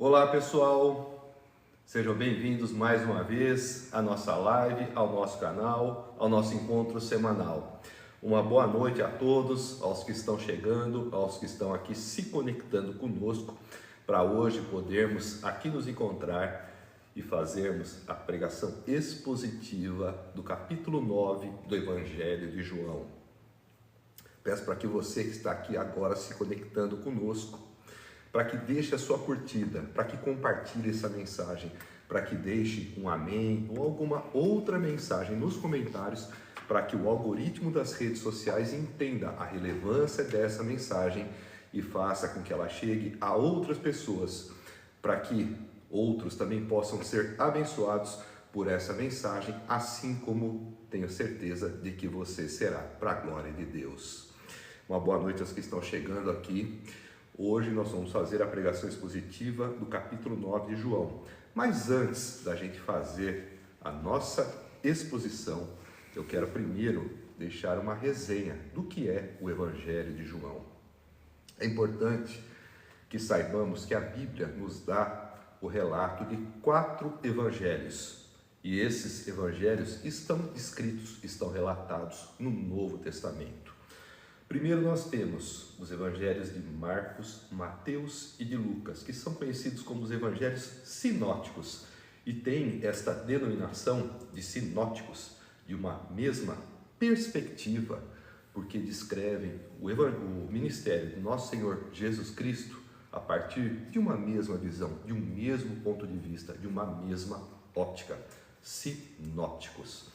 Olá pessoal, sejam bem-vindos mais uma vez à nossa live, ao nosso canal, ao nosso encontro semanal. Uma boa noite a todos, aos que estão chegando, aos que estão aqui se conectando conosco, para hoje podermos aqui nos encontrar e fazermos a pregação expositiva do capítulo 9 do Evangelho de João. Peço para que você que está aqui agora se conectando conosco, para que deixe a sua curtida, para que compartilhe essa mensagem, para que deixe um amém ou alguma outra mensagem nos comentários, para que o algoritmo das redes sociais entenda a relevância dessa mensagem e faça com que ela chegue a outras pessoas, para que outros também possam ser abençoados por essa mensagem, assim como tenho certeza de que você será, para a glória de Deus. Uma boa noite aos que estão chegando aqui. Hoje nós vamos fazer a pregação expositiva do capítulo 9 de João. Mas antes da gente fazer a nossa exposição, eu quero primeiro deixar uma resenha do que é o Evangelho de João. É importante que saibamos que a Bíblia nos dá o relato de 4 evangelhos. E esses evangelhos estão escritos, estão relatados no Novo Testamento. Primeiro nós temos os evangelhos de Marcos, Mateus e de Lucas, que são conhecidos como os evangelhos sinóticos e têm esta denominação de sinóticos de uma mesma perspectiva, porque descrevem o ministério do nosso Senhor Jesus Cristo a partir de uma mesma visão, de um mesmo ponto de vista, de uma mesma ótica, sinóticos.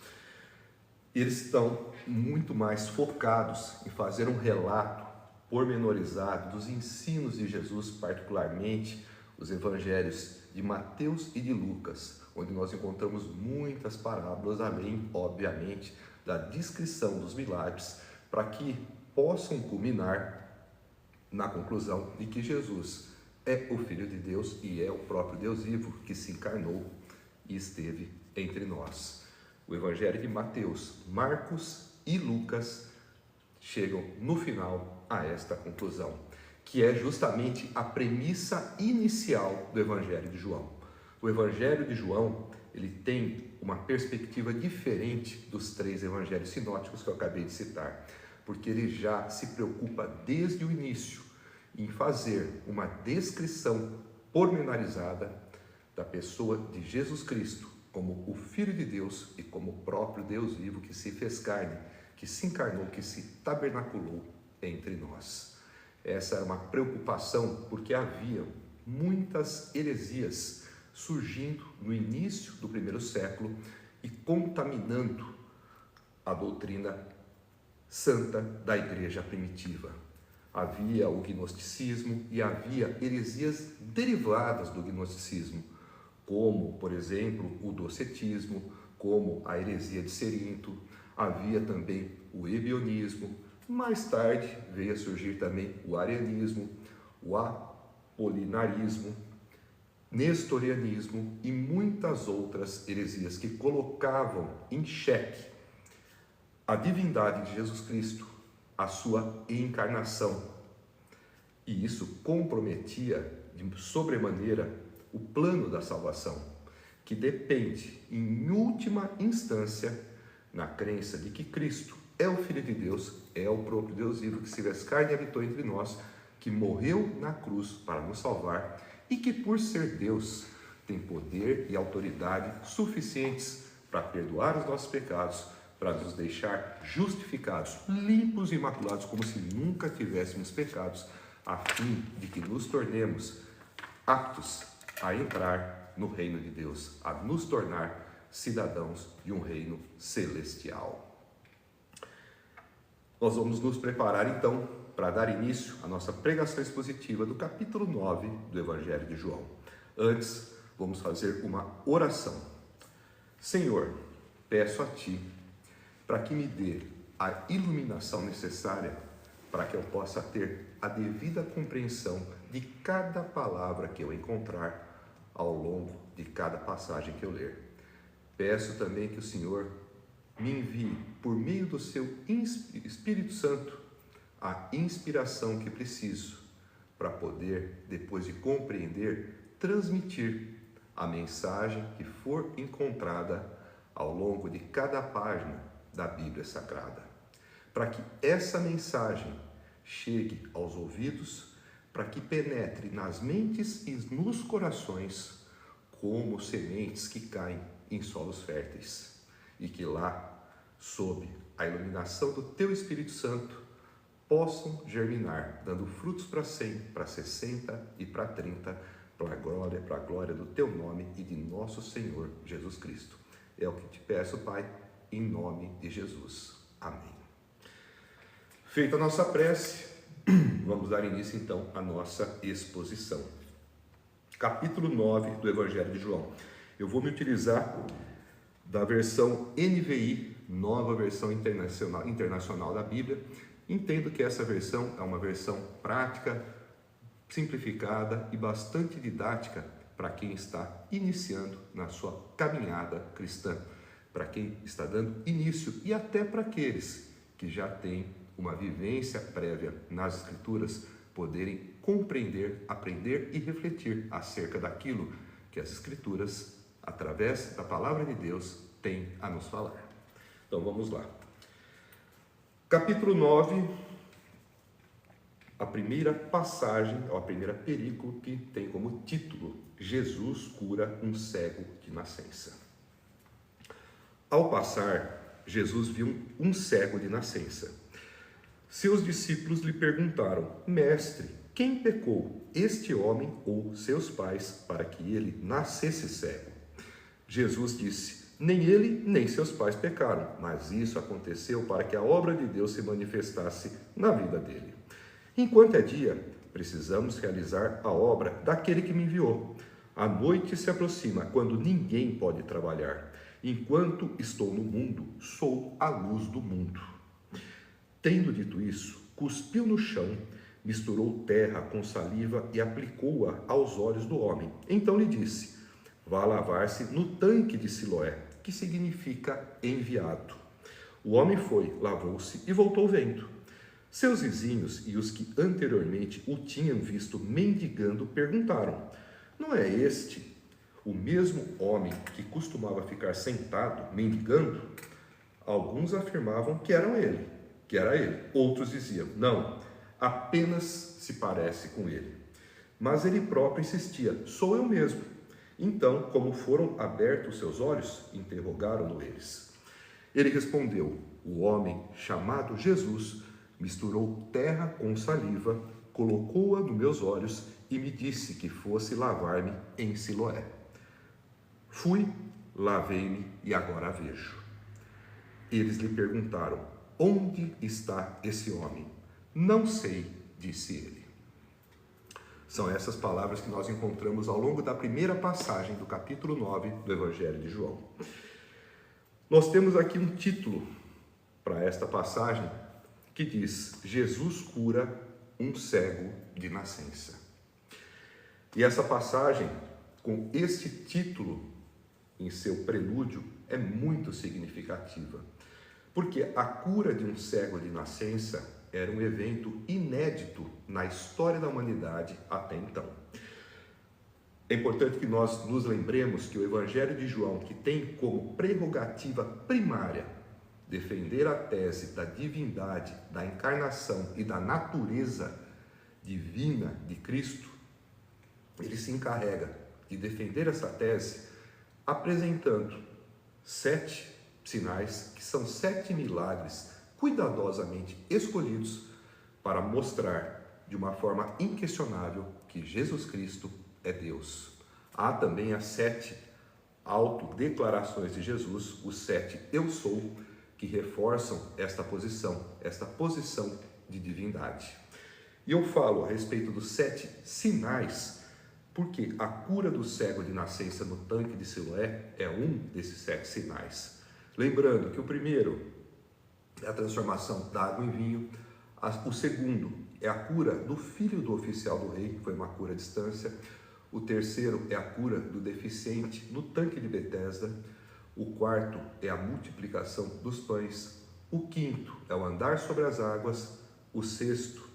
Eles estão muito mais focados em fazer um relato pormenorizado dos ensinos de Jesus, particularmente os evangelhos de Mateus e de Lucas, onde nós encontramos muitas parábolas, além, obviamente, da descrição dos milagres, para que possam culminar na conclusão de que Jesus é o Filho de Deus e é o próprio Deus vivo que se encarnou e esteve entre nós. O Evangelho de Mateus, Marcos e Lucas chegam no final a esta conclusão, que é justamente a premissa inicial do Evangelho de João. O Evangelho de João, ele tem uma perspectiva diferente dos 3 evangelhos sinóticos que eu acabei de citar, porque ele já se preocupa desde o início em fazer uma descrição pormenorizada da pessoa de Jesus Cristo, como o Filho de Deus e como o próprio Deus vivo que se fez carne, que se encarnou, que se tabernaculou entre nós. Essa era uma preocupação porque havia muitas heresias surgindo no início do primeiro século e contaminando a doutrina santa da igreja primitiva. Havia o gnosticismo e havia heresias derivadas do gnosticismo, como, por exemplo, o docetismo, como a heresia de Cerinto. Havia também o ebionismo. Mais tarde veio a surgir também o arianismo, o apolinarismo, nestorianismo e muitas outras heresias que colocavam em xeque a divindade de Jesus Cristo, a sua encarnação. E isso comprometia de sobremaneira o plano da salvação, que depende, em última instância, na crença de que Cristo é o Filho de Deus, é o próprio Deus vivo que se fez carne e habitou entre nós, que morreu na cruz para nos salvar e que, por ser Deus, tem poder e autoridade suficientes para perdoar os nossos pecados, para nos deixar justificados, limpos e imaculados, como se nunca tivéssemos pecados, a fim de que nos tornemos aptos a entrar no reino de Deus, a nos tornar cidadãos de um reino celestial. Nós vamos nos preparar então para dar início à nossa pregação expositiva do capítulo 9 do Evangelho de João. Antes, vamos fazer uma oração. Senhor, peço a Ti para que me dê a iluminação necessária para que eu possa ter a devida compreensão de cada palavra que eu encontrar ao longo de cada passagem que eu ler. Peço também que o Senhor me envie, por meio do seu Espírito Santo, a inspiração que preciso para poder, depois de compreender, transmitir a mensagem que for encontrada ao longo de cada página da Bíblia Sagrada, para que essa mensagem chegue aos ouvidos, para que penetre nas mentes e nos corações como sementes que caem em solos férteis e que lá, sob a iluminação do Teu Espírito Santo, possam germinar, dando frutos para 100, para 60 e para 30, para a glória do Teu nome e de nosso Senhor Jesus Cristo. É o que te peço, Pai, em nome de Jesus. Amém. Feita a nossa prece, vamos dar início então à nossa exposição. Capítulo 9 do Evangelho de João. Eu vou me utilizar da versão NVI, Nova Versão Internacional da Bíblia. Entendo que essa versão é uma versão prática, simplificada e bastante didática para quem está iniciando na sua caminhada cristã, para quem está dando início e até para aqueles que já têm uma vivência prévia nas Escrituras, poderem compreender, aprender e refletir acerca daquilo que as Escrituras, através da Palavra de Deus, têm a nos falar. Então vamos lá. Capítulo 9, a primeira passagem, ou a primeira perícope, tem como título: Jesus cura um cego de nascença. Ao passar, Jesus viu um cego de nascença. Seus discípulos lhe perguntaram: Mestre, quem pecou, este homem ou seus pais, para que ele nascesse cego? Jesus disse: Nem ele, nem seus pais pecaram, mas isso aconteceu para que a obra de Deus se manifestasse na vida dele. Enquanto é dia, precisamos realizar a obra daquele que me enviou. A noite se aproxima, quando ninguém pode trabalhar. Enquanto estou no mundo, sou a luz do mundo. Tendo dito isso, cuspiu no chão, misturou terra com saliva e aplicou-a aos olhos do homem. Então lhe disse: Vá lavar-se no tanque de Siloé, que significa enviado. O homem foi, lavou-se e voltou vendo. Seus vizinhos e os que anteriormente o tinham visto mendigando perguntaram: Não é este o mesmo homem que costumava ficar sentado mendigando? Alguns afirmavam que era ele. Outros diziam: Não, apenas se parece com ele. Mas ele próprio insistia: Sou eu mesmo. Então, como foram abertos seus olhos, interrogaram-no eles. Ele respondeu: O homem chamado Jesus misturou terra com saliva, colocou-a nos meus olhos e me disse que fosse lavar-me em Siloé. Fui, lavei-me e agora vejo. Eles lhe perguntaram: Onde está esse homem? Não sei, disse ele. São essas palavras que nós encontramos ao longo da primeira passagem do capítulo 9 do Evangelho de João. Nós temos aqui um título para esta passagem que diz: Jesus cura um cego de nascença. E essa passagem, com este título em seu prelúdio, é muito significativa, porque a cura de um cego de nascença era um evento inédito na história da humanidade até então. É importante que nós nos lembremos que o Evangelho de João, que tem como prerrogativa primária defender a tese da divindade, da encarnação e da natureza divina de Cristo, ele se encarrega de defender essa tese apresentando 7 sinais, que são 7 milagres cuidadosamente escolhidos para mostrar de uma forma inquestionável que Jesus Cristo é Deus. Há também as 7 autodeclarações de Jesus, os 7 eu sou, que reforçam esta posição de divindade. E eu falo a respeito dos 7 sinais, porque a cura do cego de nascença no tanque de Siloé é um desses 7 sinais. Lembrando que o primeiro é a transformação da água em vinho, o segundo é a cura do filho do oficial do rei, que foi uma cura à distância, o terceiro é a cura do deficiente no tanque de Betesda, o quarto é a multiplicação dos pães, o quinto é o andar sobre as águas, o sexto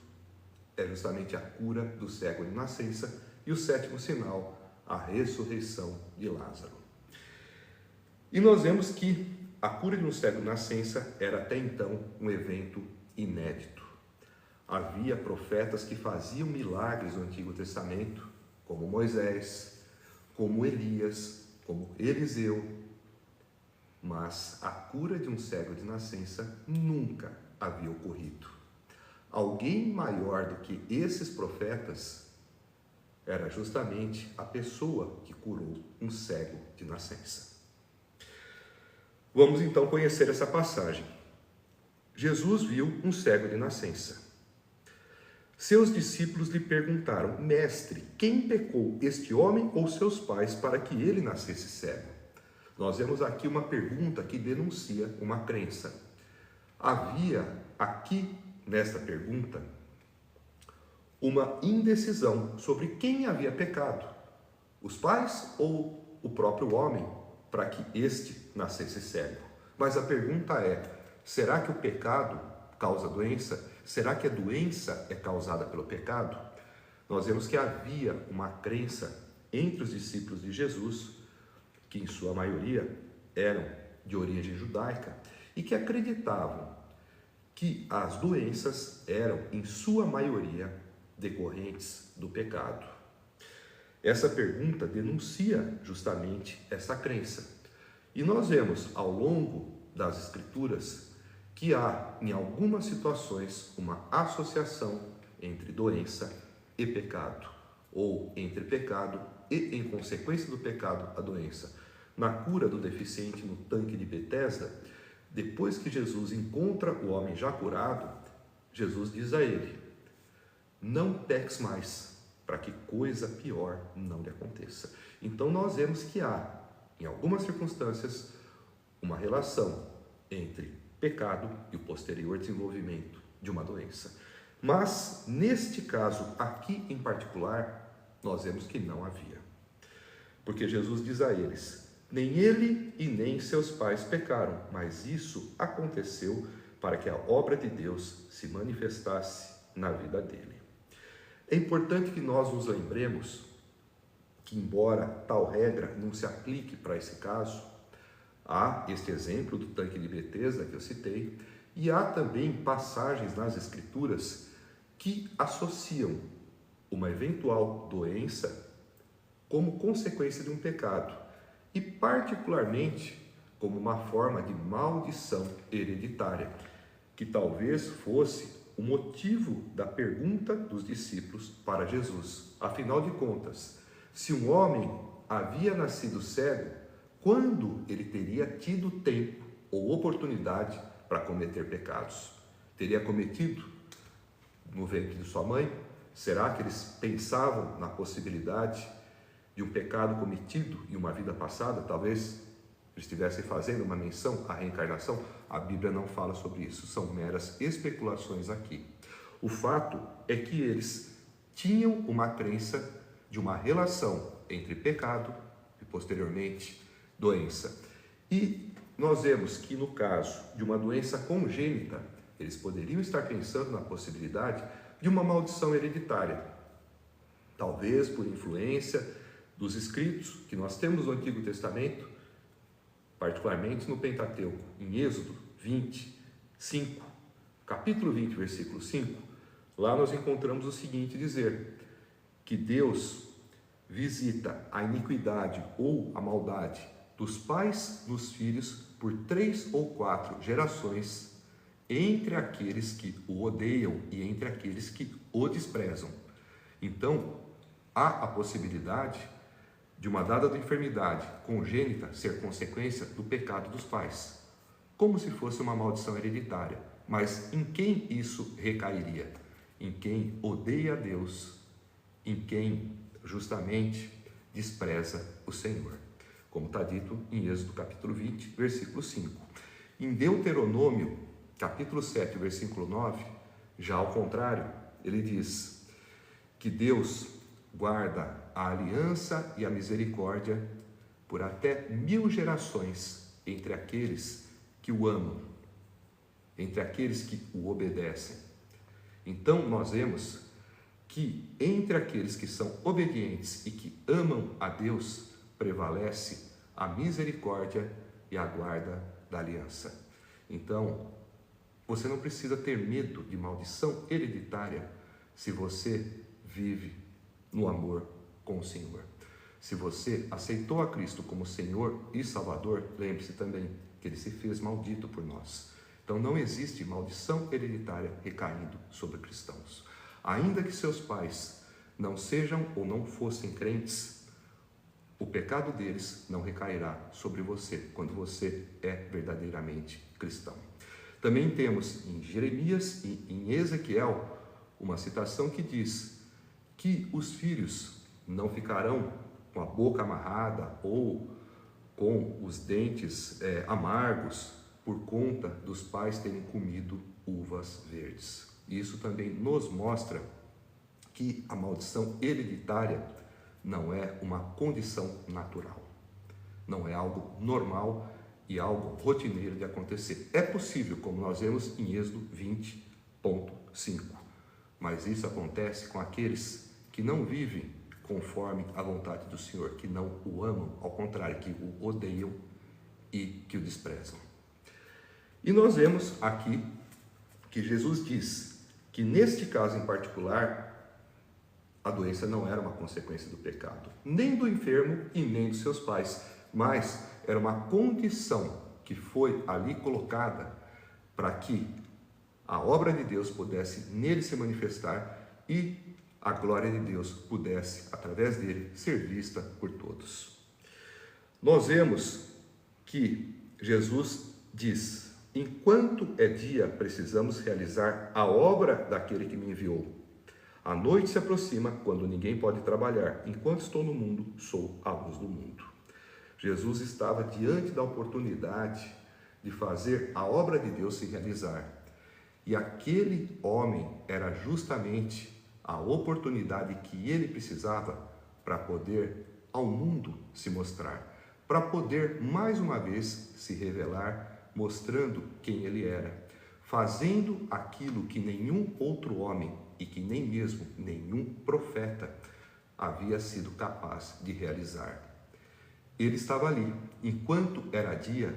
é justamente a cura do cego de nascença, e o sétimo sinal, a ressurreição de Lázaro. E nós vemos que a cura de um cego de nascença era até então um evento inédito. Havia profetas que faziam milagres no Antigo Testamento, como Moisés, como Elias, como Eliseu, mas a cura de um cego de nascença nunca havia ocorrido. Alguém maior do que esses profetas era justamente a pessoa que curou um cego de nascença. Vamos então conhecer essa passagem. Jesus viu um cego de nascença. Seus discípulos lhe perguntaram: Mestre, quem pecou, este homem ou seus pais, para que ele nascesse cego? Nós vemos aqui uma pergunta que denuncia uma crença. Havia aqui, nesta pergunta, uma indecisão sobre quem havia pecado, os pais ou o próprio homem, para que este nascesse cego. Mas a pergunta é: será que o pecado causa doença? Será que a doença é causada pelo pecado? Nós vemos que havia uma crença entre os discípulos de Jesus, que em sua maioria eram de origem judaica, e que acreditavam que as doenças eram, em sua maioria, decorrentes do pecado. Essa pergunta denuncia justamente essa crença. E nós vemos ao longo das Escrituras que há, em algumas situações, uma associação entre doença e pecado, ou entre pecado e, em consequência do pecado, a doença. Na cura do deficiente no tanque de Betesda, depois que Jesus encontra o homem já curado, Jesus diz a ele: não peques mais, para que coisa pior não lhe aconteça. Então nós vemos que há, em algumas circunstâncias, uma relação entre pecado e o posterior desenvolvimento de uma doença. Mas, neste caso aqui em particular, nós vemos que não havia. Porque Jesus diz a eles: nem ele e nem seus pais pecaram, mas isso aconteceu para que a obra de Deus se manifestasse na vida dele. É importante que nós nos lembremos que, embora tal regra não se aplique para esse caso, há este exemplo do tanque de Betesda que eu citei, e há também passagens nas Escrituras que associam uma eventual doença como consequência de um pecado, e particularmente como uma forma de maldição hereditária, que talvez fosse o motivo da pergunta dos discípulos para Jesus. Afinal de contas, se um homem havia nascido cego, quando ele teria tido tempo ou oportunidade para cometer pecados? Teria cometido no ventre de sua mãe? Será que eles pensavam na possibilidade de um pecado cometido em uma vida passada? Talvez eles estivessem fazendo uma menção à reencarnação. A Bíblia não fala sobre isso, são meras especulações aqui. O fato é que eles tinham uma crença de uma relação entre pecado e, posteriormente, doença. E nós vemos que, no caso de uma doença congênita, eles poderiam estar pensando na possibilidade de uma maldição hereditária, talvez por influência dos escritos que nós temos no Antigo Testamento, particularmente no Pentateuco, em Êxodo 25, capítulo 20, versículo 5, lá nós encontramos o seguinte dizer: que Deus visita a iniquidade ou a maldade dos pais nos filhos por 3 ou 4 gerações, entre aqueles que o odeiam e entre aqueles que o desprezam. Então, há a possibilidade de uma dada enfermidade congênita ser consequência do pecado dos pais, como se fosse uma maldição hereditária. Mas em quem isso recairia? Em quem odeia a Deus, em quem justamente despreza o Senhor, como está dito em Êxodo capítulo 20, versículo 5. Em Deuteronômio, capítulo 7, versículo 9, já ao contrário, ele diz que Deus guarda a aliança e a misericórdia por até 1000 gerações entre aqueles que o amam, entre aqueles que o obedecem. Então nós vemos que entre aqueles que são obedientes e que amam a Deus prevalece a misericórdia e a guarda da aliança. Então, você não precisa ter medo de maldição hereditária se você vive no amor com o Senhor. Se você aceitou a Cristo como Senhor e Salvador, lembre-se também que Ele se fez maldito por nós. Então não existe maldição hereditária recaindo sobre cristãos. Ainda que seus pais não sejam ou não fossem crentes, o pecado deles não recairá sobre você quando você é verdadeiramente cristão. Também temos em Jeremias e em Ezequiel uma citação que diz que os filhos não ficarão com a boca amarrada ou com os dentes amargos por conta dos pais terem comido uvas verdes. Isso também nos mostra que a maldição hereditária não é uma condição natural, não é algo normal e algo rotineiro de acontecer. É possível, como nós vemos em Êxodo 20.5, mas isso acontece com aqueles que não vivem conforme a vontade do Senhor, que não o amam, ao contrário, que o odeiam e que o desprezam. E nós vemos aqui que Jesus diz que neste caso em particular, a doença não era uma consequência do pecado, nem do enfermo e nem dos seus pais, mas era uma condição que foi ali colocada para que a obra de Deus pudesse nele se manifestar e a glória de Deus pudesse, através dele, ser vista por todos. Nós vemos que Jesus diz: enquanto é dia, precisamos realizar a obra daquele que me enviou. A noite se aproxima, quando ninguém pode trabalhar. Enquanto estou no mundo, sou a luz do mundo. Jesus estava diante da oportunidade de fazer a obra de Deus se realizar. E aquele homem era justamente a oportunidade que ele precisava para poder ao mundo se mostrar, para poder mais uma vez se revelar, mostrando quem ele era, fazendo aquilo que nenhum outro homem e que nem mesmo nenhum profeta havia sido capaz de realizar. Ele estava ali, enquanto era dia,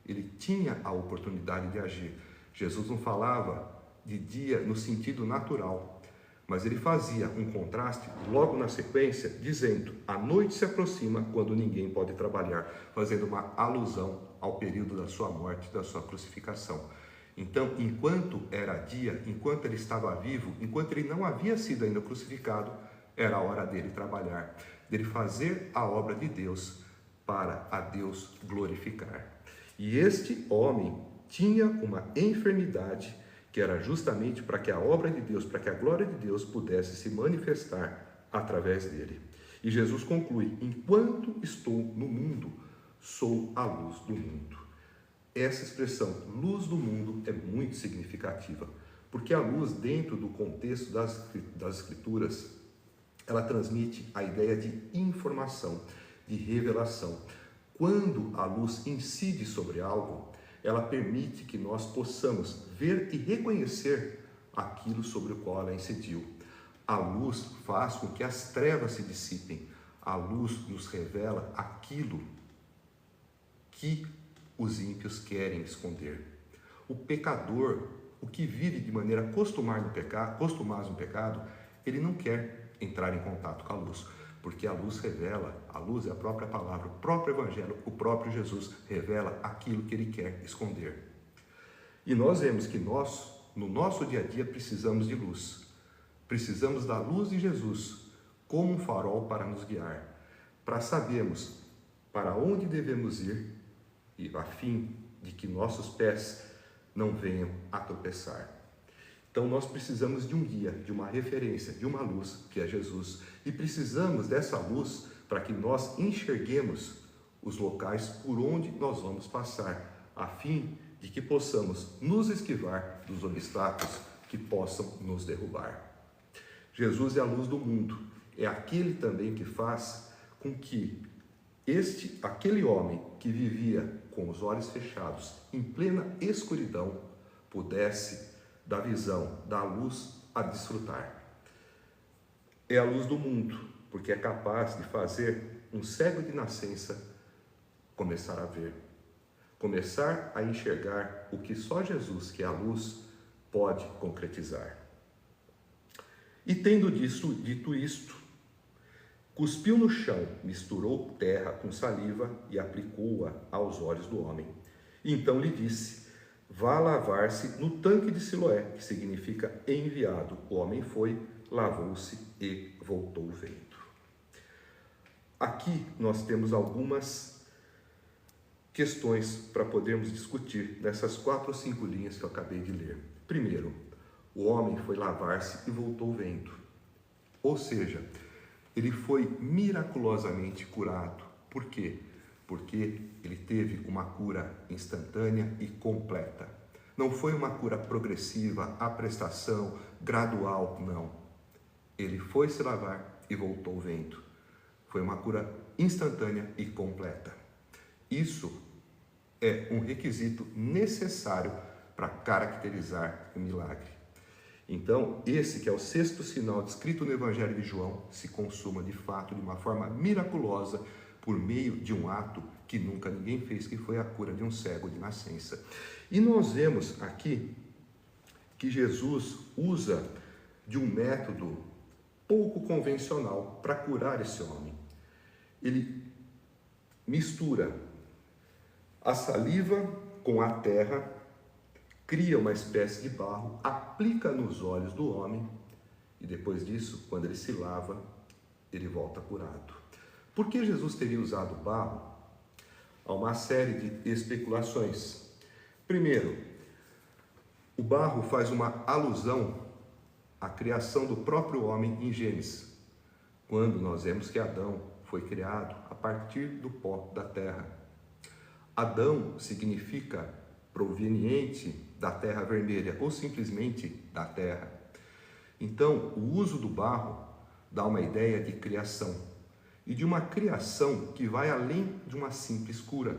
ele tinha a oportunidade de agir. Jesus não falava de dia no sentido natural, mas ele fazia um contraste logo na sequência, dizendo: a noite se aproxima quando ninguém pode trabalhar, fazendo uma alusão ao período da sua morte, da sua crucificação. Então, enquanto era dia, enquanto ele estava vivo, enquanto ele não havia sido ainda crucificado, era a hora dele trabalhar, dele fazer a obra de Deus para a Deus glorificar. E este homem tinha uma enfermidade que era justamente para que a obra de Deus, para que a glória de Deus pudesse se manifestar através dele. E Jesus conclui: enquanto estou no mundo, sou a luz do mundo. Essa expressão, luz do mundo, é muito significativa, porque a luz, dentro do contexto das Escrituras, ela transmite a ideia de informação, de revelação. Quando a luz incide sobre algo, ela permite que nós possamos ver e reconhecer aquilo sobre o qual ela incidiu. A luz faz com que as trevas se dissipem. A luz nos revela aquilo que os ímpios querem esconder. O pecador, o que vive de maneira costumaz no pecado, ele não quer entrar em contato com a luz, porque a luz revela, a luz é a própria palavra, o próprio Evangelho, o próprio Jesus revela aquilo que ele quer esconder. E nós vemos que nós, no nosso dia a dia, precisamos de luz. Precisamos da luz de Jesus como um farol para nos guiar, para sabermos para onde devemos ir e a fim de que nossos pés não venham a tropeçar. Então nós precisamos de um guia, de uma referência, de uma luz, que é Jesus. E precisamos dessa luz para que nós enxerguemos os locais por onde nós vamos passar, a fim de que possamos nos esquivar dos obstáculos que possam nos derrubar. Jesus é a luz do mundo, é aquele também que faz com que aquele homem que vivia com os olhos fechados, em plena escuridão, pudesse da visão, da luz a desfrutar. é a luz do mundo, porque é capaz de fazer um cego de nascença começar a ver, começar a enxergar o que só Jesus, que é a luz, pode concretizar. E tendo dito isto, cuspiu no chão, misturou terra com saliva e aplicou-a aos olhos do homem. E então lhe disse: vá lavar-se no tanque de Siloé, que significa enviado. O homem foi, lavou-se e voltou vendo. Aqui nós temos algumas questões para podermos discutir nessas 4 ou 5 linhas que eu acabei de ler. Primeiro, o homem foi lavar-se e voltou vendo. Ou seja, ele foi miraculosamente curado. Por quê? Porque ele teve uma cura instantânea e completa. Não foi uma cura progressiva, a prestação, gradual, não. Ele foi se lavar e voltou vendo. Foi uma cura instantânea e completa. Isso é um requisito necessário para caracterizar o milagre. Então, esse que é o 6º sinal descrito no Evangelho de João, se consuma de fato de uma forma miraculosa por meio de um ato que nunca ninguém fez, que foi a cura de um cego de nascença. E nós vemos aqui que Jesus usa de um método pouco convencional para curar esse homem. Ele mistura a saliva com a terra, cria uma espécie de barro, aplica nos olhos do homem e depois disso, quando ele se lava, ele volta curado. Por que Jesus teria usado barro? Há uma série de especulações. Primeiro, o barro faz uma alusão à criação do próprio homem em Gênesis, quando nós vemos que Adão foi criado a partir do pó da terra. Adão significa proveniente da terra vermelha ou simplesmente da terra. Então, o uso do barro dá uma ideia de criação e de uma criação que vai além de uma simples cura,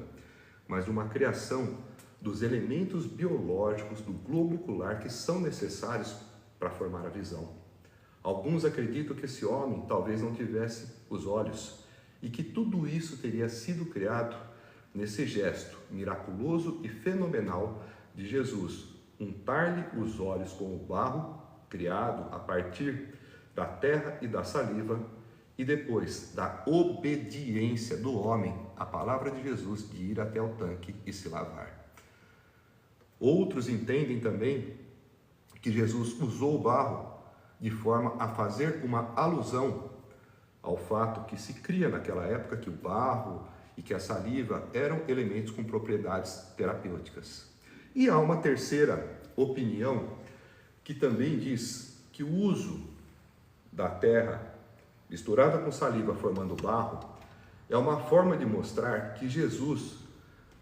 mas de uma criação dos elementos biológicos do globo ocular que são necessários para formar a visão. Alguns acreditam que esse homem talvez não tivesse os olhos e que tudo isso teria sido criado nesse gesto miraculoso e fenomenal de Jesus, untar-lhe os olhos com o barro criado a partir da terra e da saliva e depois da obediência do homem à palavra de Jesus de ir até o tanque e se lavar. Outros entendem também que Jesus usou o barro de forma a fazer uma alusão ao fato que se cria naquela época que o barro e que a saliva eram elementos com propriedades terapêuticas. E há uma terceira opinião que também diz que o uso da terra misturada com saliva formando barro é uma forma de mostrar que Jesus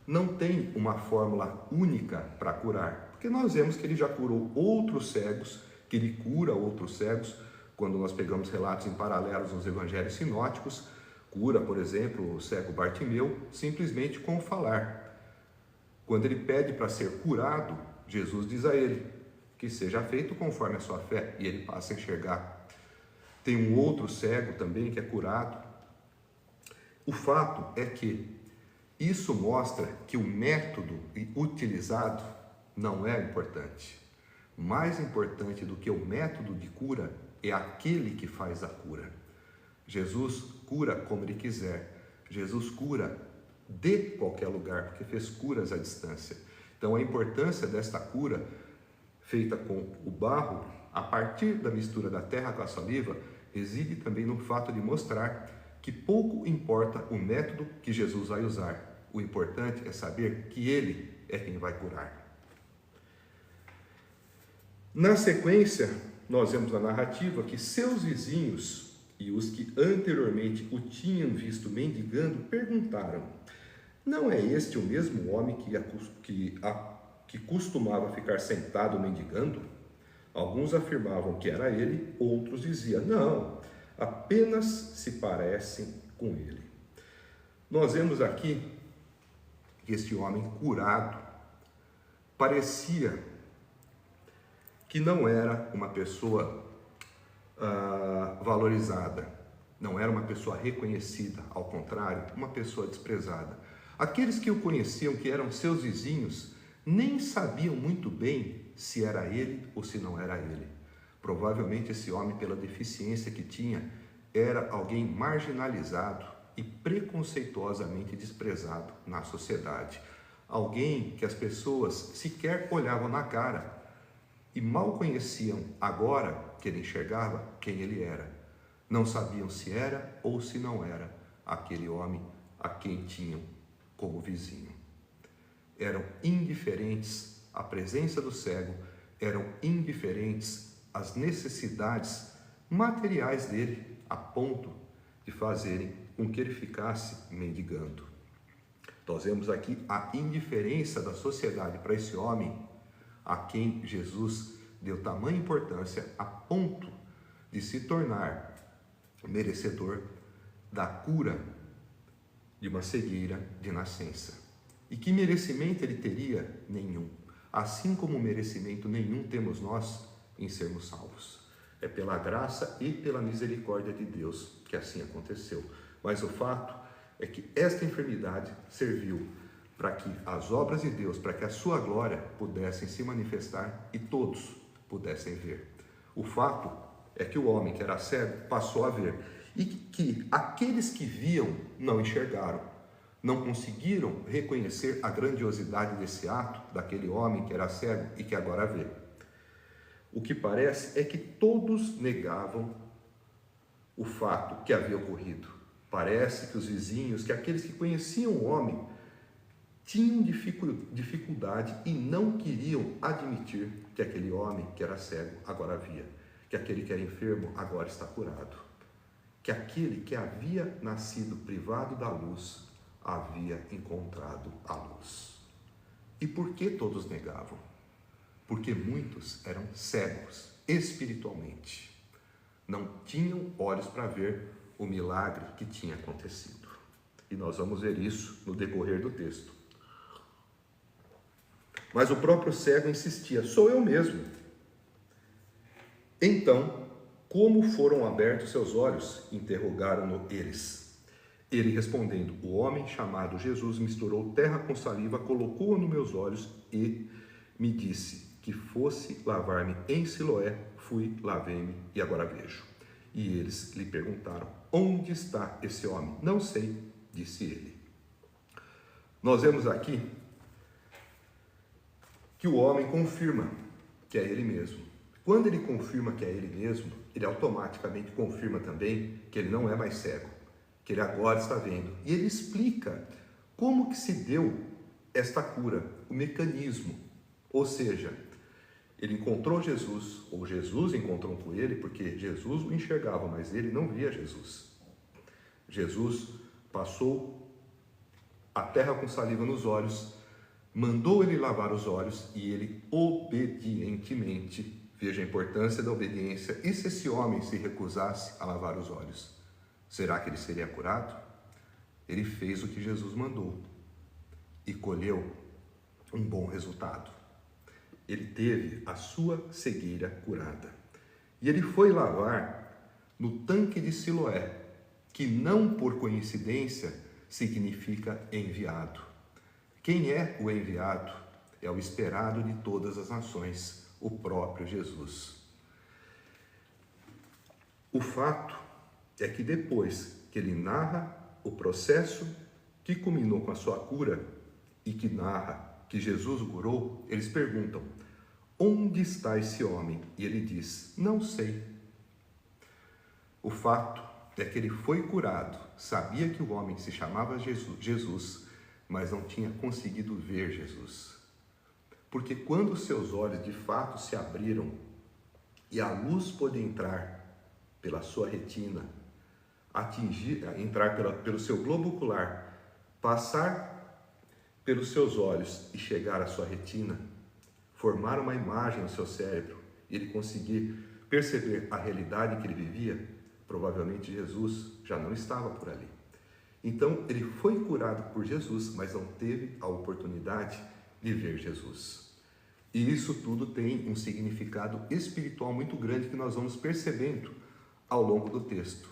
não tem uma fórmula única para curar, porque nós vemos que ele já curou outros cegos, que ele cura outros cegos, quando nós pegamos relatos em paralelos nos evangelhos sinóticos, cura, por exemplo, o cego Bartimeu, simplesmente com falar. Quando ele pede para ser curado, Jesus diz a ele que seja feito conforme a sua fé, e ele passa a enxergar. Tem um outro cego também que é curado. O fato é que isso mostra que o método utilizado não é importante. Mais importante do que o método de cura é aquele que faz a cura. Jesus cura como ele quiser. Jesus cura de qualquer lugar, porque fez curas à distância. Então a importância desta cura feita com o barro, a partir da mistura da terra com a saliva, reside também no fato de mostrar que pouco importa o método que Jesus vai usar. O importante é saber que ele é quem vai curar. Na sequência, nós vemos na narrativa que seus vizinhos e os que anteriormente o tinham visto mendigando perguntaram: não é este o mesmo homem que costumava ficar sentado mendigando? Alguns afirmavam que era ele, outros diziam: não, apenas se parecem com ele. Nós vemos aqui que este homem curado parecia que não era uma pessoa valorizada, não era uma pessoa reconhecida, ao contrário, uma pessoa desprezada. Aqueles que o conheciam, que eram seus vizinhos, nem sabiam muito bem se era ele ou se não era ele. Provavelmente esse homem, pela deficiência que tinha, era alguém marginalizado e preconceituosamente desprezado na sociedade. Alguém que as pessoas sequer olhavam na cara e mal conheciam agora que ele enxergava quem ele era. Não sabiam se era ou se não era aquele homem a quem tinham como vizinho. Eram indiferentes à presença do cego, eram indiferentes às necessidades materiais dele, a ponto de fazerem com que ele ficasse mendigando. Nós vemos aqui a indiferença da sociedade para esse homem, a quem Jesus deu tamanha importância a ponto de se tornar merecedor da cura de uma cegueira de nascença. E que merecimento ele teria? Nenhum. Assim como merecimento nenhum temos nós em sermos salvos. É pela graça e pela misericórdia de Deus que assim aconteceu. Mas o fato é que esta enfermidade serviu para que as obras de Deus, para que a sua glória pudessem se manifestar e todos pudessem ver. O fato é que o homem que era cego passou a ver e que aqueles que viam não enxergaram, não conseguiram reconhecer a grandiosidade desse ato, daquele homem que era cego e que agora vê. O que parece é que todos negavam o fato que havia ocorrido. Parece que os vizinhos, que aqueles que conheciam o homem, tinham dificuldade e não queriam admitir que aquele homem que era cego agora via, que aquele que era enfermo agora está curado, que aquele que havia nascido privado da luz havia encontrado a luz. E por que todos negavam? Porque muitos eram cegos espiritualmente, não tinham olhos para ver o milagre que tinha acontecido. E nós vamos ver isso no decorrer do texto. Mas o próprio cego insistia: sou eu mesmo. Então, como foram abertos seus olhos? Interrogaram-no eles. Ele respondendo: o homem chamado Jesus misturou terra com saliva, colocou-a nos meus olhos e me disse que fosse lavar-me em Siloé. Fui, lavei-me e agora vejo. E eles lhe perguntaram: onde está esse homem? Não sei, disse ele. Nós vemos aqui que o homem confirma que é ele mesmo. Quando ele confirma que é ele mesmo, ele automaticamente confirma também que ele não é mais cego, que ele agora está vendo. E ele explica como que se deu esta cura, o mecanismo. Ou seja, ele encontrou Jesus, ou Jesus encontrou com ele, porque Jesus o enxergava, mas ele não via Jesus. Jesus passou a terra com saliva nos olhos, mandou ele lavar os olhos e ele obedientemente, veja a importância da obediência, e se esse homem se recusasse a lavar os olhos, será que ele seria curado? Ele fez o que Jesus mandou e colheu um bom resultado. Ele teve a sua cegueira curada. E ele foi lavar no tanque de Siloé, que não por coincidência significa enviado. Quem é o enviado? É o esperado de todas as nações, o próprio Jesus. O fato é que depois que ele narra o processo que culminou com a sua cura e que narra que Jesus o curou, eles perguntam: onde está esse homem? E ele diz: não sei. O fato é que ele foi curado, sabia que o homem se chamava Jesus, mas não tinha conseguido ver Jesus. Porque quando seus olhos de fato se abriram e a luz pôde entrar pela sua retina, entrar pelo seu globo ocular, passar pelos seus olhos e chegar à sua retina, formar uma imagem no seu cérebro e ele conseguir perceber a realidade que ele vivia, provavelmente Jesus já não estava por ali. Então ele foi curado por Jesus, mas não teve a oportunidade de ver Jesus. E isso tudo tem um significado espiritual muito grande que nós vamos percebendo ao longo do texto.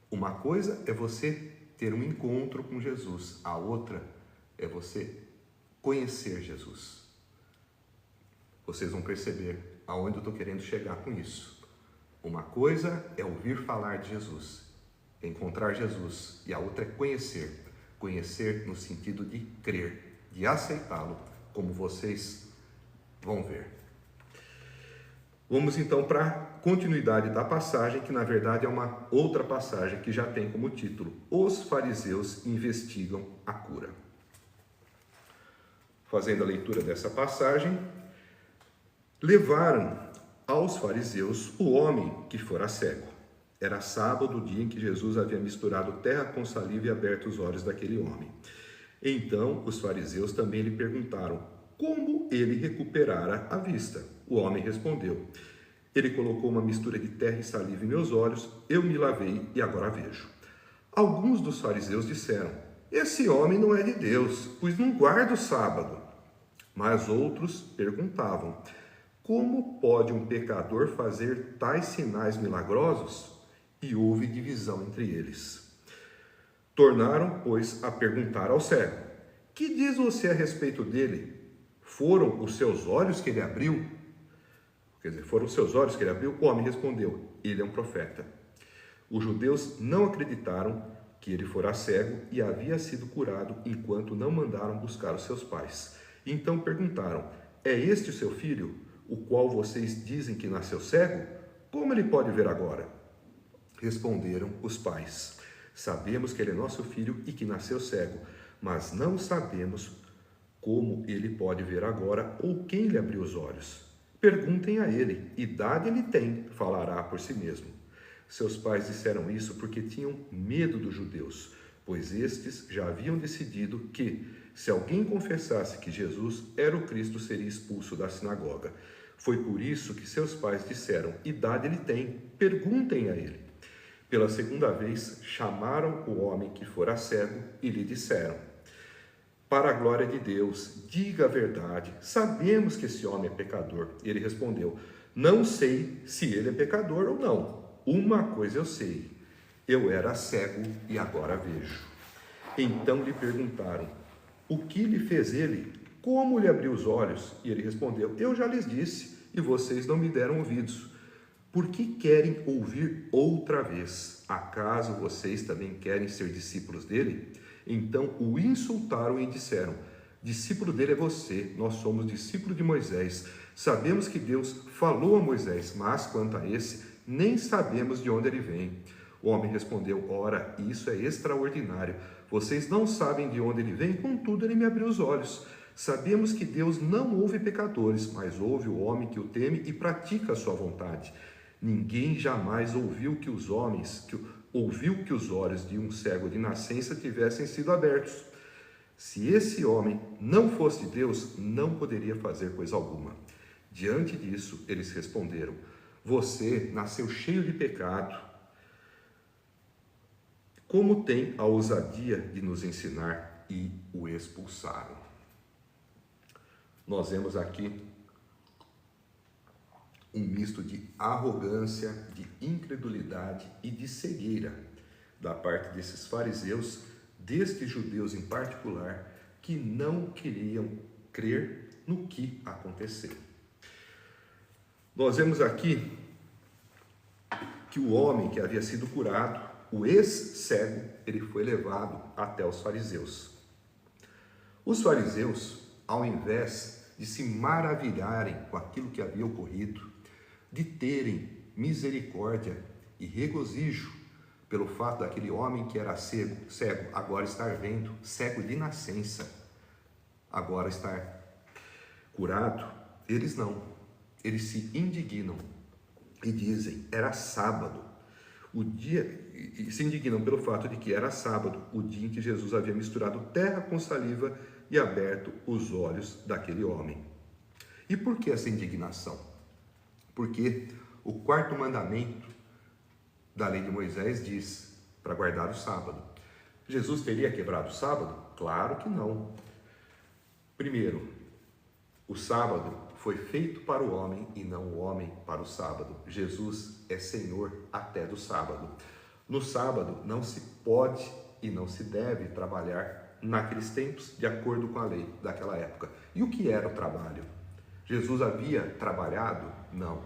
Uma coisa é você ter um encontro com Jesus, a outra é você conhecer Jesus. Vocês vão perceber aonde eu estou querendo chegar com isso. Uma coisa é ouvir falar de Jesus, encontrar Jesus, e a outra é conhecer. Conhecer no sentido de crer, de aceitá-lo, como vocês vão ver. Vamos então para a continuidade da passagem, que na verdade é uma outra passagem que já tem como título: Os fariseus investigam a cura. Fazendo a leitura dessa passagem, levaram aos fariseus o homem que fora cego. Era sábado, o dia em que Jesus havia misturado terra com saliva e aberto os olhos daquele homem. Então os fariseus também lhe perguntaram como ele recuperara a vista. O homem respondeu: ele colocou uma mistura de terra e saliva em meus olhos, eu me lavei e agora vejo. Alguns dos fariseus disseram: esse homem não é de Deus, pois não guarda o sábado. Mas outros perguntavam: como pode um pecador fazer tais sinais milagrosos? E houve divisão entre eles. Tornaram, pois, a perguntar ao cego: que diz você a respeito dele? Foram os seus olhos que ele abriu? Quer dizer, foram os seus olhos que ele abriu? O homem respondeu: ele é um profeta. Os judeus não acreditaram que ele fora cego e havia sido curado enquanto não mandaram buscar os seus pais. Então perguntaram: é este o seu filho, o qual vocês dizem que nasceu cego? Como ele pode ver agora? Responderam os pais: sabemos que ele é nosso filho e que nasceu cego, mas não sabemos como ele pode ver agora ou quem lhe abriu os olhos. Perguntem a ele, idade ele tem, falará por si mesmo. Seus pais disseram isso porque tinham medo dos judeus, pois estes já haviam decidido que, se alguém confessasse que Jesus era o Cristo, seria expulso da sinagoga. Foi por isso que seus pais disseram: idade ele tem, perguntem a ele. Pela segunda vez, chamaram o homem que fora cego e lhe disseram: para a glória de Deus, diga a verdade, sabemos que esse homem é pecador. Ele respondeu: não sei se ele é pecador ou não. Uma coisa eu sei, eu era cego e agora vejo. Então lhe perguntaram: o que lhe fez ele? Como lhe abriu os olhos? E ele respondeu: eu já lhes disse, e vocês não me deram ouvidos. Por que querem ouvir outra vez? Acaso vocês também querem ser discípulos dele? Então o insultaram e disseram: discípulo dele é você, nós somos discípulos de Moisés. Sabemos que Deus falou a Moisés, mas quanto a esse, nem sabemos de onde ele vem. O homem respondeu: ora, isso é extraordinário. Vocês não sabem de onde ele vem, contudo ele me abriu os olhos. Sabemos que Deus não ouve pecadores, mas ouve o homem que o teme e pratica a sua vontade. Ninguém jamais ouviu que os olhos de um cego de nascença tivessem sido abertos. Se esse homem não fosse Deus, não poderia fazer coisa alguma. Diante disso, eles responderam: você nasceu cheio de pecado. Como tem a ousadia de nos ensinar? E o expulsaram. Nós vemos aqui um misto de arrogância, de incredulidade e de cegueira da parte desses fariseus, destes judeus em particular, que não queriam crer no que aconteceu. Nós vemos aqui que o homem que havia sido curado, o ex-cego, ele foi levado até os fariseus. Os fariseus, ao invés de se maravilharem com aquilo que havia ocorrido, de terem misericórdia e regozijo pelo fato daquele homem que era cego agora estar vendo, cego de nascença, agora estar curado, eles não. Eles se indignam e dizem: era sábado, o dia, e se indignam pelo fato de que era sábado, o dia em que Jesus havia misturado terra com saliva e aberto os olhos daquele homem. E por que essa indignação? Porque o quarto mandamento da lei de Moisés diz para guardar o sábado. Jesus teria quebrado o sábado? Claro que não. Primeiro, o sábado foi feito para o homem e não o homem para o sábado. Jesus é Senhor até do sábado. No sábado não se pode e não se deve trabalhar naqueles tempos de acordo com a lei daquela época. E o que era o trabalho? Jesus havia trabalhado? Não.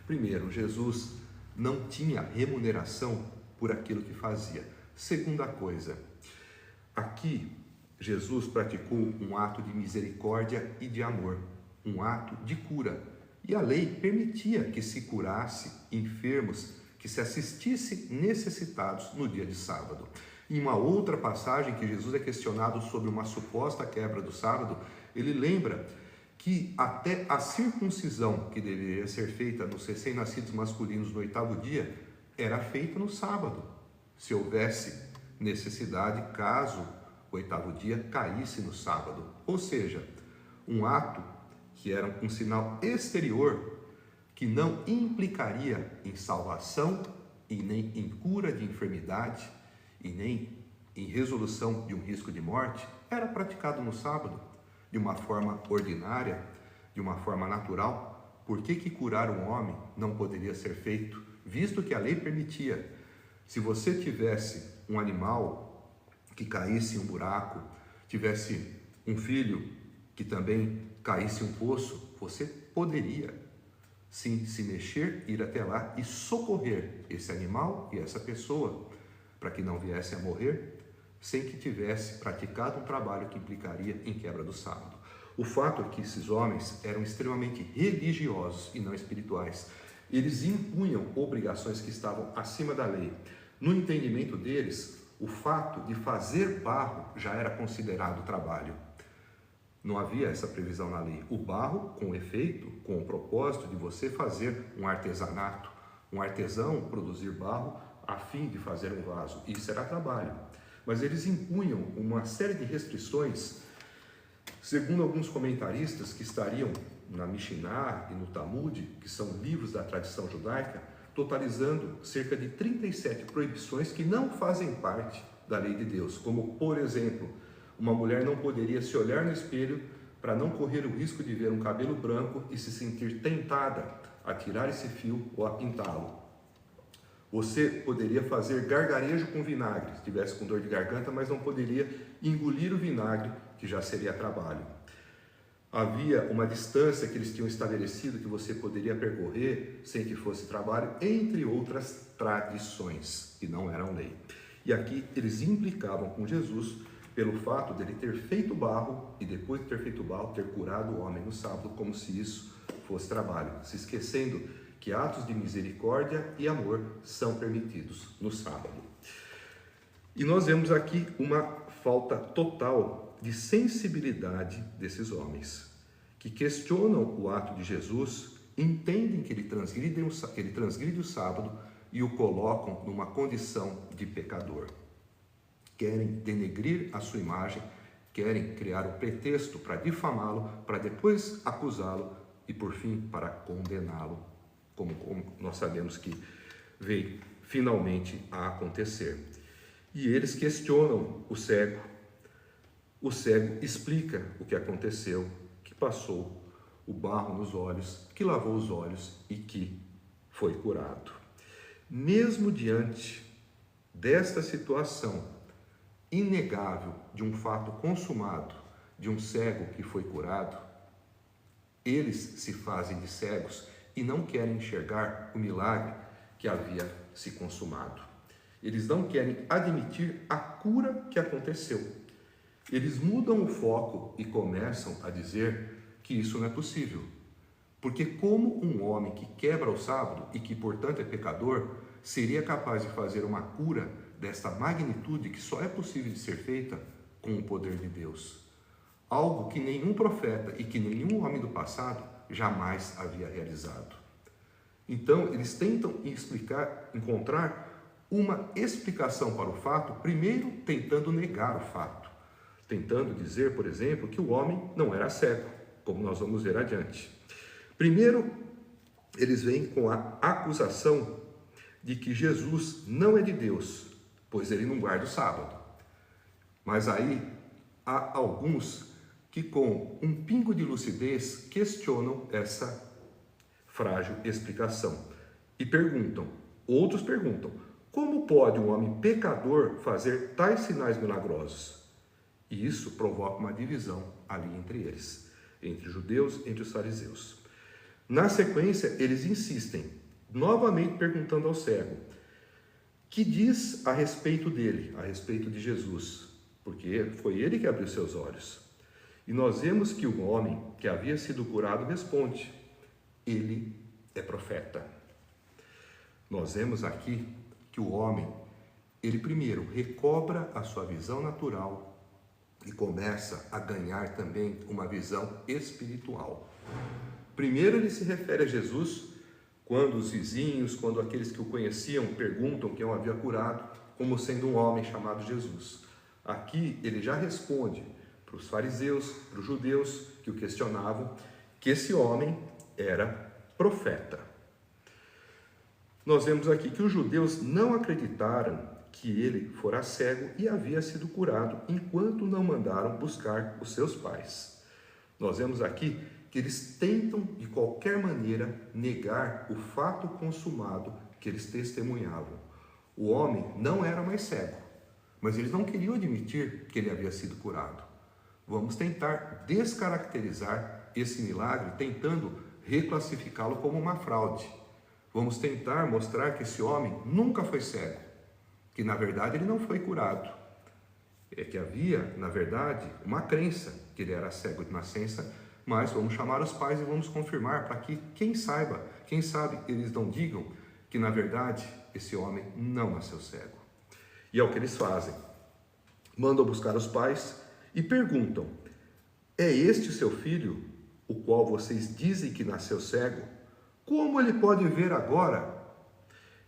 Primeiro, Jesus não tinha remuneração por aquilo que fazia. Segunda coisa, aqui Jesus praticou um ato de misericórdia e de amor, um ato de cura. E a lei permitia que se curasse enfermos, que se assistisse necessitados no dia de sábado. Em uma outra passagem que Jesus é questionado sobre uma suposta quebra do sábado, ele lembra que até a circuncisão que deveria ser feita nos recém-nascidos masculinos no 8º dia era feita no sábado, se houvesse necessidade, caso o 8º dia caísse no sábado. Ou seja, um ato que era um sinal exterior que não implicaria em salvação e nem em cura de enfermidade e nem em resolução de um risco de morte, era praticado no sábado de uma forma ordinária, de uma forma natural. Por que curar um homem não poderia ser feito, visto que a lei permitia? Se você tivesse um animal que caísse em um buraco, tivesse um filho que também caísse em um poço, você poderia sim se mexer, ir até lá e socorrer esse animal e essa pessoa para que não viesse a morrer sem que tivesse praticado um trabalho que implicaria em quebra do sábado. O fato é que esses homens eram extremamente religiosos e não espirituais. Eles impunham obrigações que estavam acima da lei. No entendimento deles, o fato de fazer barro já era considerado trabalho. Não havia essa previsão na lei. O barro, com efeito, com o propósito de você fazer um artesanato, um artesão produzir barro a fim de fazer um vaso. Isso era trabalho. Mas eles impunham uma série de restrições, segundo alguns comentaristas que estariam na Mishnah e no Talmud, que são livros da tradição judaica, totalizando cerca de 37 proibições que não fazem parte da lei de Deus, como, por exemplo, uma mulher não poderia se olhar no espelho para não correr o risco de ver um cabelo branco e se sentir tentada a tirar esse fio ou a pintá-lo. Você poderia fazer gargarejo com vinagre, se estivesse com dor de garganta, mas não poderia engolir o vinagre, que já seria trabalho. Havia uma distância que eles tinham estabelecido que você poderia percorrer sem que fosse trabalho, entre outras tradições que não eram lei. E aqui eles implicavam com Jesus pelo fato dele ter feito barro e depois de ter feito barro, ter curado o homem no sábado, como se isso fosse trabalho, se esquecendo que atos de misericórdia e amor são permitidos no sábado. E nós vemos aqui uma falta total de sensibilidade desses homens, que questionam o ato de Jesus, entendem que ele transgride o sábado e o colocam numa condição de pecador. Querem denegrir a sua imagem, querem criar um pretexto para difamá-lo, para depois acusá-lo e, por fim, para condená-lo, como nós sabemos que veio finalmente a acontecer. E eles questionam o cego. O cego explica o que aconteceu, que passou o barro nos olhos, que lavou os olhos e que foi curado. Mesmo diante desta situação inegável de um fato consumado, de um cego que foi curado, eles se fazem de cegos e não querem enxergar o milagre que havia se consumado. Eles não querem admitir a cura que aconteceu. Eles mudam o foco e começam a dizer que isso não é possível. Porque como um homem que quebra o sábado e que, portanto, é pecador, seria capaz de fazer uma cura desta magnitude que só é possível de ser feita com o poder de Deus? Algo que nenhum profeta e que nenhum homem do passado jamais havia realizado. Então, eles tentam encontrar uma explicação para o fato, primeiro tentando negar o fato, tentando dizer, por exemplo, que o homem não era cego, como nós vamos ver adiante. Primeiro, eles vêm com a acusação de que Jesus não é de Deus, pois ele não guarda o sábado. Mas aí há alguns que com um pingo de lucidez questionam essa frágil explicação e outros perguntam, como pode um homem pecador fazer tais sinais milagrosos? E isso provoca uma divisão ali entre eles, entre os judeus e entre os fariseus. Na sequência, eles insistem, novamente perguntando ao cego, que diz a respeito dele, a respeito de Jesus, porque foi ele que abriu seus olhos. E nós vemos que o homem que havia sido curado responde, ele é profeta. Nós vemos aqui que o homem, ele primeiro recobra a sua visão natural e começa a ganhar também uma visão espiritual. Primeiro ele se refere a Jesus quando os vizinhos, quando aqueles que o conheciam perguntam quem o havia curado, como sendo um homem chamado Jesus. Aqui ele já responde para os fariseus, para os judeus que o questionavam, que esse homem era profeta. Nós vemos aqui que os judeus não acreditaram que ele fora cego e havia sido curado, enquanto não mandaram buscar os seus pais. Nós vemos aqui que eles tentam, de qualquer maneira, negar o fato consumado que eles testemunhavam. O homem não era mais cego, mas eles não queriam admitir que ele havia sido curado. Vamos tentar descaracterizar esse milagre, tentando reclassificá-lo como uma fraude. Vamos tentar mostrar que esse homem nunca foi cego, que na verdade ele não foi curado. É que havia, na verdade, uma crença que ele era cego de nascença, mas vamos chamar os pais e vamos confirmar para que quem sabe, eles não digam que na verdade esse homem não nasceu cego. E é o que eles fazem. Mandam buscar os pais e perguntam, é este o seu filho, o qual vocês dizem que nasceu cego? Como ele pode ver agora?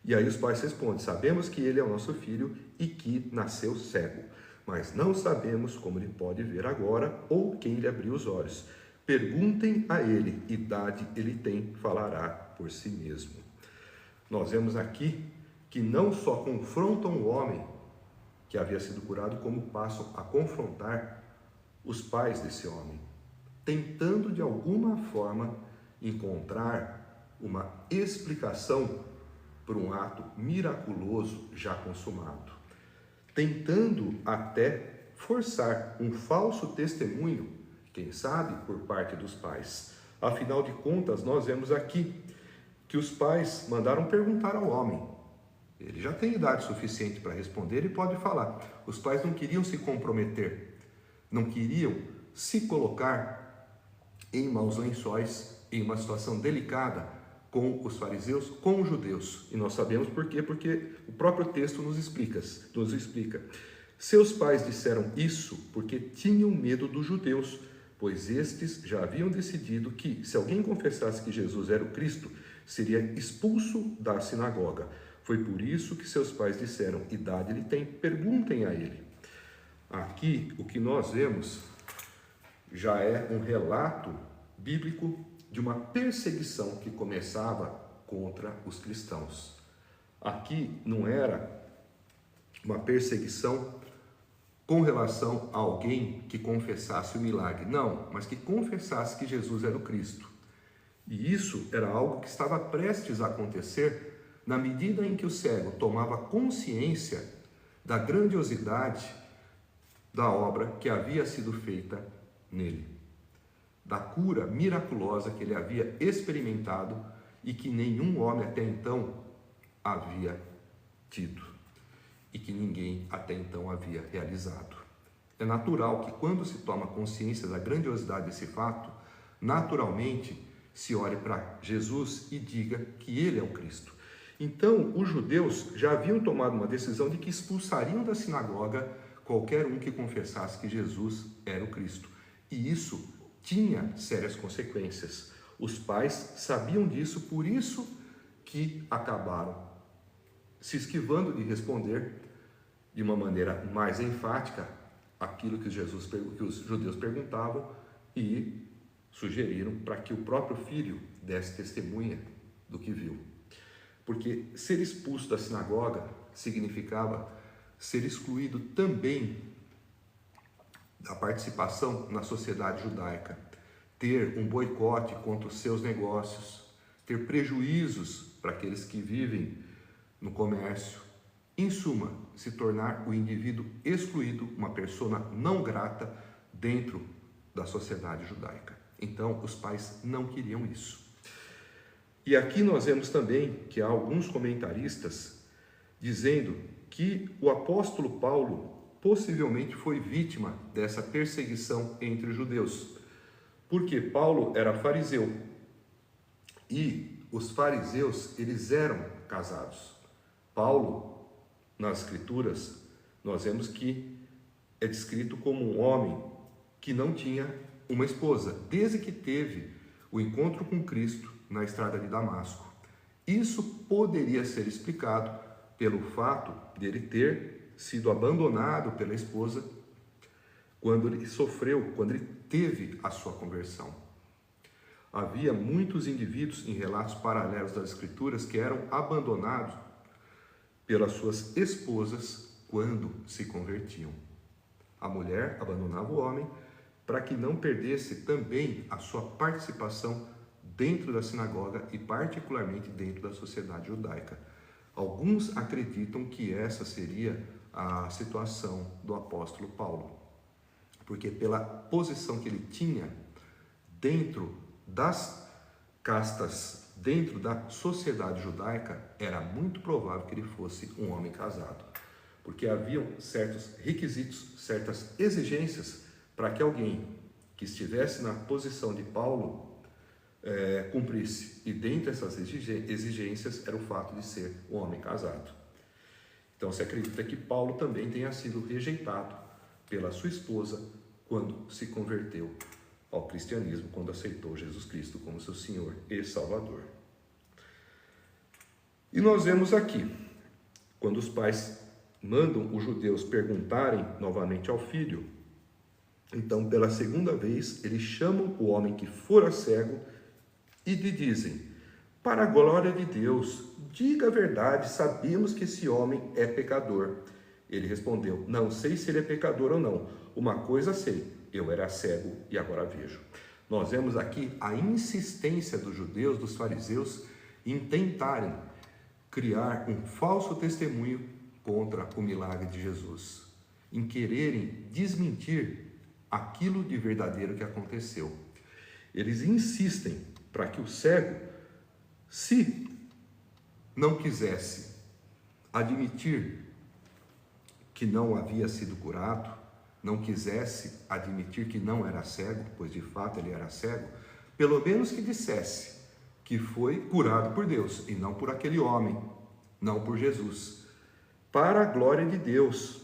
E aí os pais respondem, sabemos que ele é o nosso filho e que nasceu cego, mas não sabemos como ele pode ver agora ou quem lhe abriu os olhos. Perguntem a ele, idade ele tem, falará por si mesmo. Nós vemos aqui que não só confrontam o homem que havia sido curado, como passam a confrontar os pais desse homem, tentando de alguma forma encontrar uma explicação por um ato miraculoso já consumado, tentando até forçar um falso testemunho, quem sabe por parte dos pais. Afinal de contas, nós vemos aqui que os pais mandaram perguntar ao homem. Ele já tem idade suficiente para responder e pode falar. Os pais não queriam se comprometer, não queriam se colocar em maus lençóis, em uma situação delicada com os fariseus, com os judeus. E nós sabemos por quê, porque o próprio texto nos explica. Seus pais disseram isso porque tinham medo dos judeus, pois estes já haviam decidido que, se alguém confessasse que Jesus era o Cristo, seria expulso da sinagoga. Foi por isso que seus pais disseram, idade ele tem, perguntem a ele. Aqui, o que nós vemos já é um relato bíblico de uma perseguição que começava contra os cristãos. Aqui não era uma perseguição com relação a alguém que confessasse o milagre, não, mas que confessasse que Jesus era o Cristo. E isso era algo que estava prestes a acontecer na medida em que o cego tomava consciência da grandiosidade da obra que havia sido feita nele, da cura miraculosa que ele havia experimentado e que nenhum homem até então havia tido e que ninguém até então havia realizado. É natural que quando se toma consciência da grandiosidade desse fato, naturalmente se olhe para Jesus e diga que ele é o Cristo. Então, os judeus já haviam tomado uma decisão de que expulsariam da sinagoga qualquer um que confessasse que Jesus era o Cristo. E isso tinha sérias consequências. Os pais sabiam disso, por isso que acabaram se esquivando de responder de uma maneira mais enfática aquilo que os judeus perguntavam e sugeriram para que o próprio filho desse testemunha do que viu. Porque ser expulso da sinagoga significava ser excluído também da participação na sociedade judaica, ter um boicote contra os seus negócios, ter prejuízos para aqueles que vivem no comércio. Em suma, se tornar o indivíduo excluído, uma pessoa não grata dentro da sociedade judaica. Então, os pais não queriam isso. E aqui nós vemos também que há alguns comentaristas dizendo que o apóstolo Paulo possivelmente foi vítima dessa perseguição entre os judeus, porque Paulo era fariseu e os fariseus, eles eram casados. Paulo, nas escrituras, nós vemos que é descrito como um homem que não tinha uma esposa, desde que teve o encontro com Cristo na estrada de Damasco. Isso poderia ser explicado pelo fato dele ter sido abandonado pela esposa quando ele teve a sua conversão. Havia muitos indivíduos em relatos paralelos das Escrituras que eram abandonados pelas suas esposas quando se convertiam. A mulher abandonava o homem para que não perdesse também a sua participação dentro da sinagoga e particularmente dentro da sociedade judaica. Alguns acreditam que essa seria a situação do apóstolo Paulo, porque pela posição que ele tinha dentro das castas, dentro da sociedade judaica, era muito provável que ele fosse um homem casado, porque haviam certos requisitos, certas exigências para que alguém que estivesse na posição de Paulo cumprisse. E dentre essas exigências era o fato de ser um homem casado. Então se acredita que Paulo também tenha sido rejeitado pela sua esposa quando se converteu ao cristianismo, quando aceitou Jesus Cristo como seu Senhor e Salvador. E nós vemos aqui, quando os pais mandam os judeus perguntarem novamente ao filho, então pela segunda vez eles chamam o homem que fora cego e lhe dizem: para a glória de Deus, diga a verdade, sabemos que esse homem é pecador. Ele respondeu: não sei se ele é pecador ou não, uma coisa sei, eu era cego e agora vejo. Nós vemos aqui a insistência dos judeus, dos fariseus, em tentarem criar um falso testemunho contra o milagre de Jesus, em quererem desmentir aquilo de verdadeiro que aconteceu. Eles insistem para que o cego, se não quisesse admitir que não havia sido curado, não quisesse admitir que não era cego, pois de fato ele era cego, pelo menos que dissesse que foi curado por Deus e não por aquele homem, não por Jesus. Para a glória de Deus,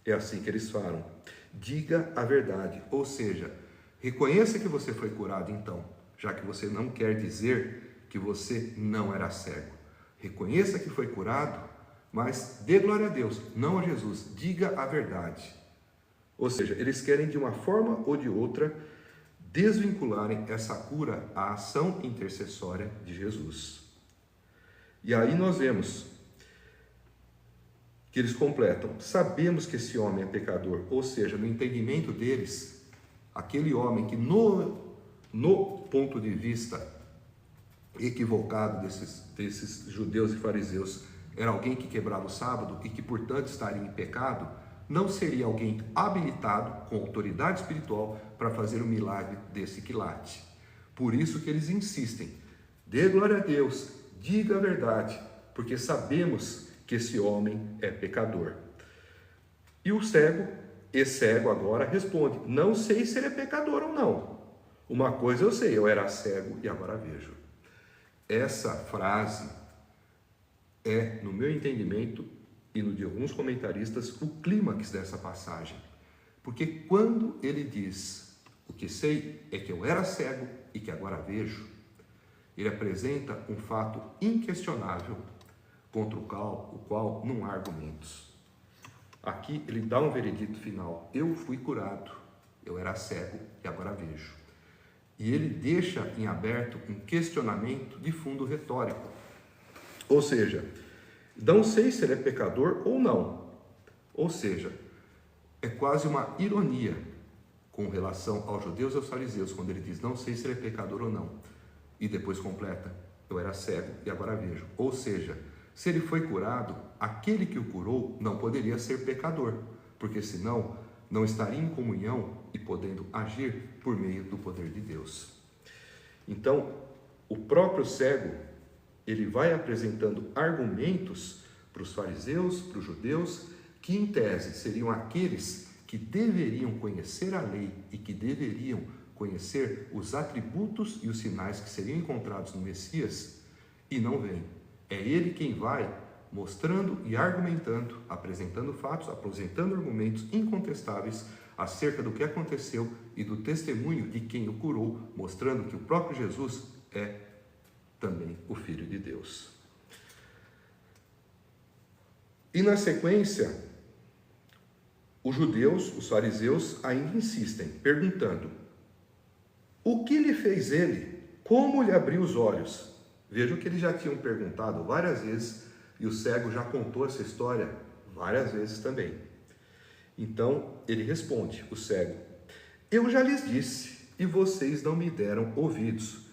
é assim que eles falam. Diga a verdade, ou seja, reconheça que você foi curado então, já que você não quer dizer que você não era cego. Reconheça que foi curado, mas dê glória a Deus, não a Jesus. Diga a verdade. Ou seja, eles querem de uma forma ou de outra desvincularem essa cura à ação intercessória de Jesus. E aí nós vemos que eles completam: sabemos que esse homem é pecador, ou seja, no entendimento deles, aquele homem que no ponto de vista equivocado desses judeus e fariseus era alguém que quebrava o sábado e que portanto estaria em pecado, não seria alguém habilitado com autoridade espiritual para fazer um milagre desse quilate. Por isso que eles insistem: dê glória a Deus, diga a verdade, porque sabemos que esse homem é pecador. E o cego agora responde: não sei se ele é pecador ou não. Uma coisa eu sei, eu era cego e agora vejo. Essa frase é, no meu entendimento e no de alguns comentaristas, o clímax dessa passagem. Porque quando ele diz: o que sei é que eu era cego e que agora vejo, ele apresenta um fato inquestionável contra o qual não há argumentos. Aqui ele dá um veredito final: eu fui curado, eu era cego e agora vejo. E ele deixa em aberto um questionamento de fundo retórico. Ou seja, não sei se ele é pecador ou não. Ou seja, é quase uma ironia com relação aos judeus e aos fariseus, quando ele diz, não sei se ele é pecador ou não, e depois completa, eu era cego e agora vejo. Ou seja, se ele foi curado, aquele que o curou não poderia ser pecador, porque senão não estaria em comunhão e podendo agir por meio do poder de Deus. Então, o próprio cego, ele vai apresentando argumentos para os fariseus, para os judeus, que em tese seriam aqueles que deveriam conhecer a lei e que deveriam conhecer os atributos e os sinais que seriam encontrados no Messias, e não vêm. É ele quem vai mostrando e argumentando, apresentando fatos, apresentando argumentos incontestáveis acerca do que aconteceu e do testemunho de quem o curou, mostrando que o próprio Jesus é também o Filho de Deus. E na sequência, os judeus, os fariseus, ainda insistem, perguntando, o que lhe fez ele? Como lhe abriu os olhos? Vejam que eles já tinham perguntado várias vezes e o cego já contou essa história várias vezes também. Então, ele responde, o cego, eu já lhes disse e vocês não me deram ouvidos.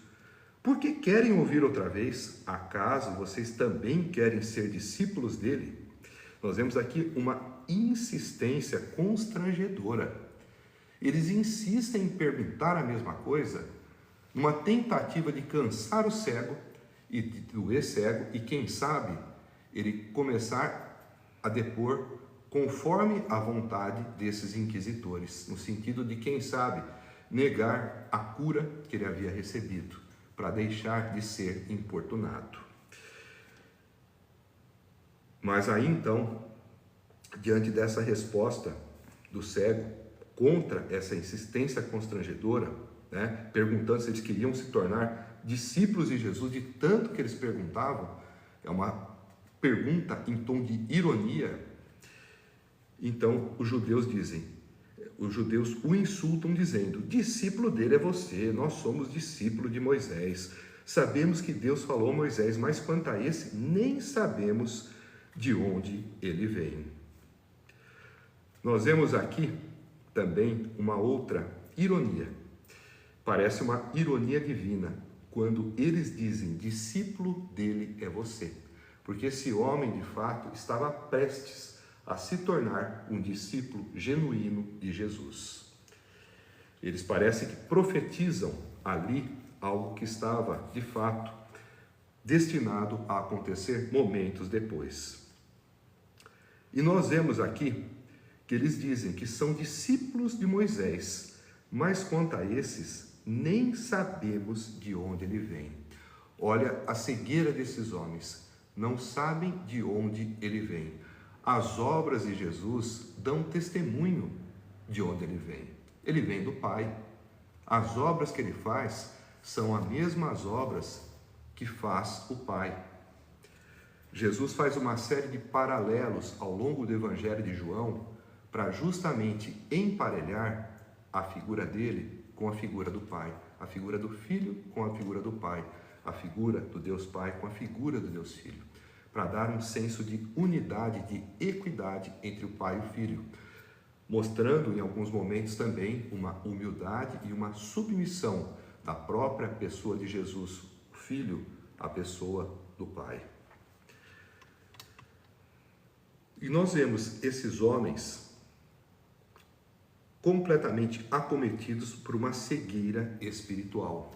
Por que querem ouvir outra vez? Acaso vocês também querem ser discípulos dele? Nós vemos aqui uma insistência constrangedora. Eles insistem em perguntar a mesma coisa, numa tentativa de cansar o cego e de doer cego, e quem sabe ele começar a depor conforme a vontade desses inquisitores, no sentido de, quem sabe, negar a cura que ele havia recebido, para deixar de ser importunado. Mas aí então, diante dessa resposta do cego, contra essa insistência constrangedora, né, perguntando se eles queriam se tornar discípulos de Jesus, de tanto que eles perguntavam, é uma pergunta em tom de ironia. Então os judeus o insultam dizendo, discípulo dele é você, nós somos discípulos de Moisés, sabemos que Deus falou a Moisés, mas quanto a esse, nem sabemos de onde ele vem. Nós vemos aqui também uma outra ironia, parece uma ironia divina, quando eles dizem, discípulo dele é você, porque esse homem de fato estava prestes a se tornar um discípulo genuíno de Jesus. Eles parecem que profetizam ali algo que estava de fato destinado a acontecer momentos depois. E nós vemos aqui que eles dizem que são discípulos de Moisés, mas quanto a esses, nem sabemos de onde ele vem. Olha a cegueira desses homens, não sabem de onde ele vem. As obras de Jesus dão testemunho de onde ele vem. Ele vem do Pai. As obras que ele faz são as mesmas obras que faz o Pai. Jesus faz uma série de paralelos ao longo do Evangelho de João para justamente emparelhar a figura dele com a figura do Pai, a figura do Filho com a figura do Pai, a figura do Deus Pai com a figura do Deus Filho, para dar um senso de unidade, de equidade entre o Pai e o Filho, mostrando em alguns momentos também uma humildade e uma submissão da própria pessoa de Jesus, o Filho, à pessoa do Pai. E nós vemos esses homens completamente acometidos por uma cegueira espiritual.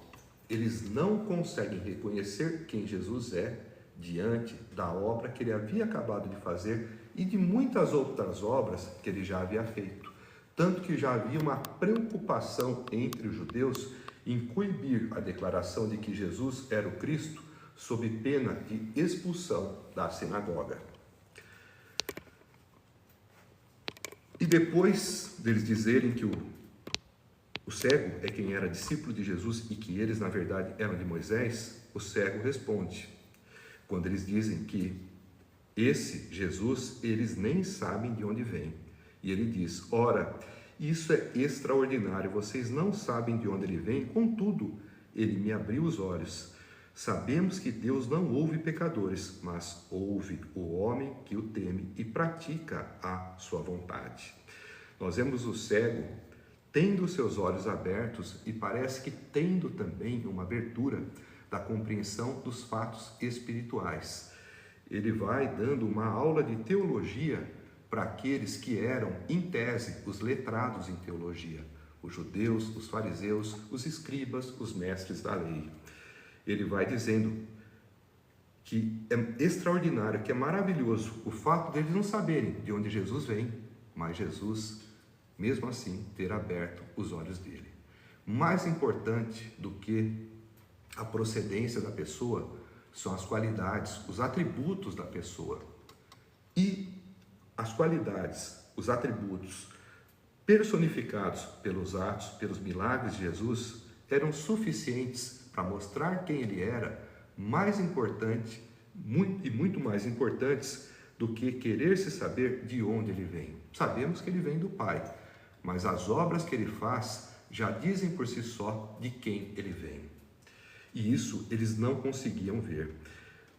Eles não conseguem reconhecer quem Jesus é diante da obra que ele havia acabado de fazer e de muitas outras obras que ele já havia feito. Tanto que já havia uma preocupação entre os judeus em coibir a declaração de que Jesus era o Cristo, sob pena de expulsão da sinagoga. E depois deles dizerem que o cego é quem era discípulo de Jesus e que eles, na verdade, eram de Moisés, o cego responde, quando eles dizem que esse Jesus, eles nem sabem de onde vem. E ele diz, ora, isso é extraordinário, vocês não sabem de onde ele vem, contudo, ele me abriu os olhos. Sabemos que Deus não ouve pecadores, mas ouve o homem que o teme e pratica a sua vontade. Nós vemos o cego tendo seus olhos abertos e parece que tendo também uma abertura da compreensão dos fatos espirituais. Ele vai dando uma aula de teologia para aqueles que eram, em tese, os letrados em teologia, os judeus, os fariseus, os escribas, os mestres da lei. Ele vai dizendo que é extraordinário, que é maravilhoso o fato deles não saberem de onde Jesus vem, mas Jesus, mesmo assim, ter aberto os olhos dele. Mais importante do que a procedência da pessoa são as qualidades, os atributos da pessoa. E as qualidades, os atributos personificados pelos atos, pelos milagres de Jesus, eram suficientes para mostrar quem ele era, mais importante e muito mais importantes do que querer se saber de onde ele vem. Sabemos que ele vem do Pai, mas as obras que ele faz já dizem por si só de quem ele vem. E isso eles não conseguiam ver.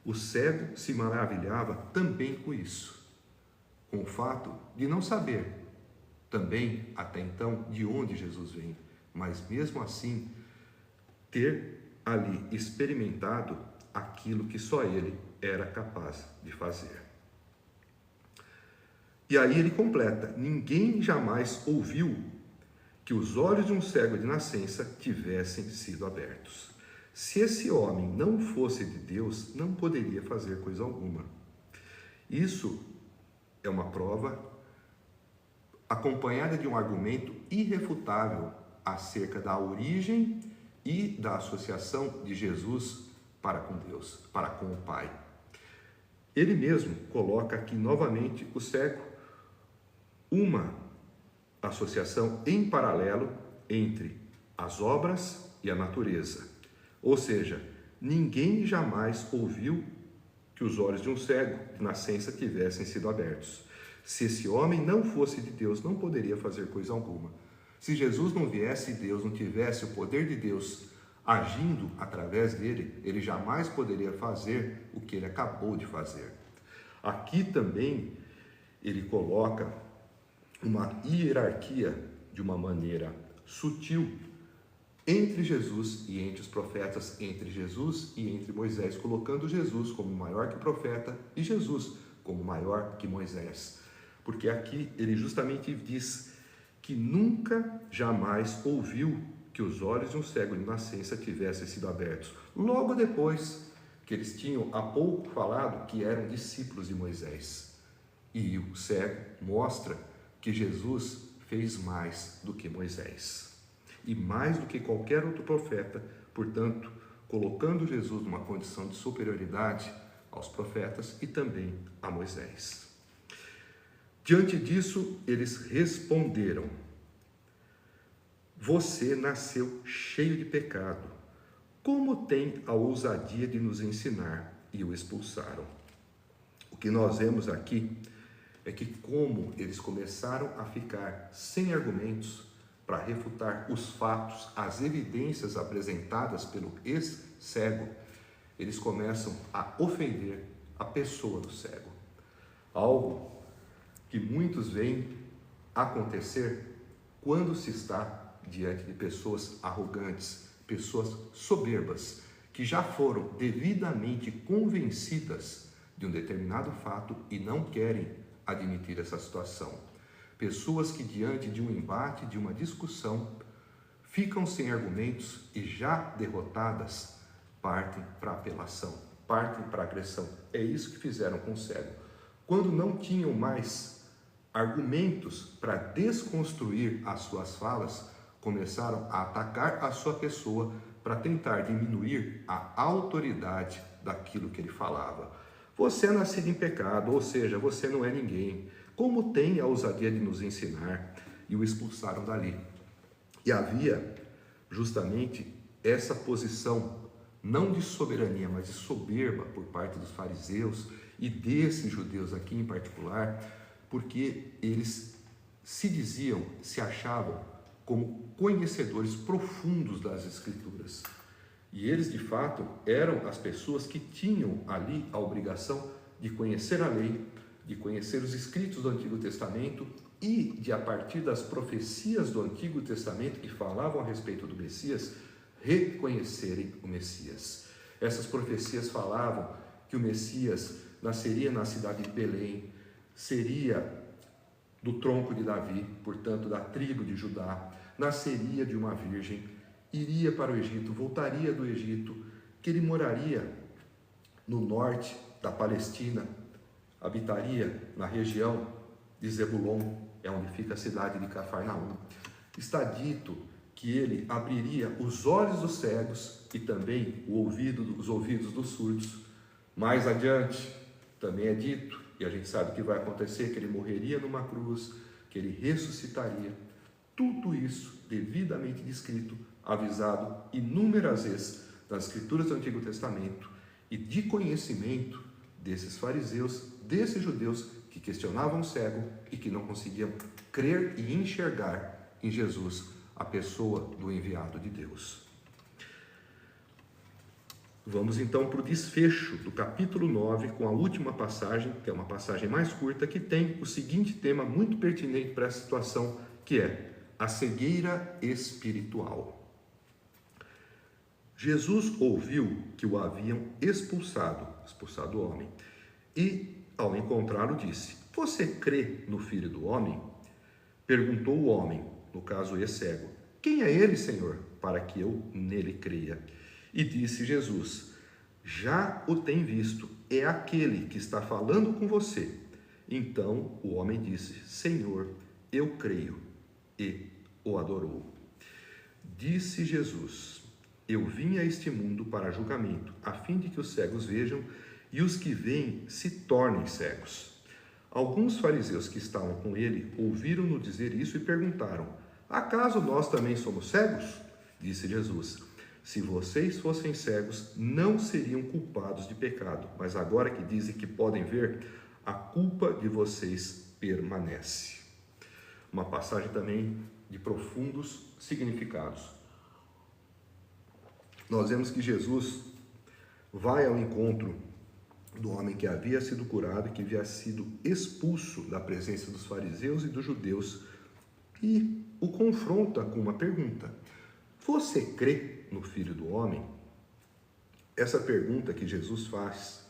O cego se maravilhava também com isso, com o fato de não saber também, até então, de onde Jesus vem, mas mesmo assim, ter ali experimentado aquilo que só ele era capaz de fazer. E aí ele completa: ninguém jamais ouviu que os olhos de um cego de nascença tivessem sido abertos. Se esse homem não fosse de Deus, não poderia fazer coisa alguma. Isso é uma prova acompanhada de um argumento irrefutável acerca da origem e da associação de Jesus para com Deus, para com o Pai. Ele mesmo coloca aqui novamente o cego, uma associação em paralelo entre as obras e a natureza. Ou seja, ninguém jamais ouviu que os olhos de um cego de nascença tivessem sido abertos. Se esse homem não fosse de Deus, não poderia fazer coisa alguma. Se Jesus não viesse de Deus, não tivesse o poder de Deus agindo através dele, ele jamais poderia fazer o que ele acabou de fazer. Aqui também ele coloca uma hierarquia de uma maneira sutil entre Jesus e entre os profetas, entre Jesus e entre Moisés, colocando Jesus como maior que profeta e Jesus como maior que Moisés. Porque aqui ele justamente diz que nunca, jamais ouviu que os olhos de um cego de nascença tivessem sido abertos. Logo depois que eles tinham há pouco falado que eram discípulos de Moisés. E o cego mostra que Jesus fez mais do que Moisés. E mais do que qualquer outro profeta, portanto, colocando Jesus numa condição de superioridade aos profetas e também a Moisés. Diante disso, eles responderam: você nasceu cheio de pecado. Como tem a ousadia de nos ensinar? E o expulsaram. O que nós vemos aqui é que como eles começaram a ficar sem argumentos para refutar os fatos, as evidências apresentadas pelo ex-cego, eles começam a ofender a pessoa do cego. Algo que muitos veem acontecer quando se está diante de pessoas arrogantes, pessoas soberbas, que já foram devidamente convencidas de um determinado fato e não querem admitir essa situação. Pessoas que diante de um embate, de uma discussão, ficam sem argumentos e já derrotadas, partem para apelação, partem para agressão. É isso que fizeram com o cego. Quando não tinham mais argumentos para desconstruir as suas falas, começaram a atacar a sua pessoa para tentar diminuir a autoridade daquilo que ele falava. Você é nascido em pecado, ou seja, você não é ninguém. Como tem a ousadia de nos ensinar? E o expulsaram dali. E havia justamente essa posição, não de soberania, mas de soberba por parte dos fariseus e desses judeus aqui em particular, porque eles se diziam, se achavam como conhecedores profundos das Escrituras. E eles, de fato, eram as pessoas que tinham ali a obrigação de conhecer a lei, de conhecer os escritos do Antigo Testamento, e de, a partir das profecias do Antigo Testamento que falavam a respeito do Messias, reconhecerem o Messias. Essas profecias falavam que o Messias nasceria na cidade de Belém, seria do tronco de Davi, portanto da tribo de Judá, nasceria de uma virgem, iria para o Egito, voltaria do Egito, que ele moraria no norte da Palestina, habitaria na região de Zebulon, é onde fica a cidade de Cafarnaum. Está dito que ele abriria os olhos dos cegos e também os ouvidos dos surdos. Mais adiante, também é dito, e a gente sabe que vai acontecer, que ele morreria numa cruz, que ele ressuscitaria. Tudo isso devidamente descrito, avisado inúmeras vezes nas Escrituras do Antigo Testamento e de conhecimento desses fariseus, desses judeus que questionavam o cego e que não conseguiam crer e enxergar em Jesus, a pessoa do enviado de Deus. Vamos então para o desfecho do capítulo 9, com a última passagem, que é uma passagem mais curta, que tem o seguinte tema muito pertinente para essa situação, que é a cegueira espiritual. Jesus ouviu que o haviam expulsado o homem, e ao encontrá-lo disse: "Você crê no Filho do Homem?" Perguntou o homem, no caso esse cego: "Quem é ele, Senhor, para que eu nele creia?" E disse Jesus: "Já o tem visto, é aquele que está falando com você." Então o homem disse: "Senhor, eu creio," e o adorou. Disse Jesus: "Eu vim a este mundo para julgamento, a fim de que os cegos vejam e os que veem se tornem cegos." Alguns fariseus que estavam com ele ouviram-no dizer isso e perguntaram: "Acaso nós também somos cegos?" Disse Jesus: "Se vocês fossem cegos, não seriam culpados de pecado, mas agora que dizem que podem ver, a culpa de vocês permanece." Uma passagem também de profundos significados. Nós vemos que Jesus vai ao encontro do homem que havia sido curado e que havia sido expulso da presença dos fariseus e dos judeus e o confronta com uma pergunta: "Você crê no Filho do Homem?" Essa pergunta que Jesus faz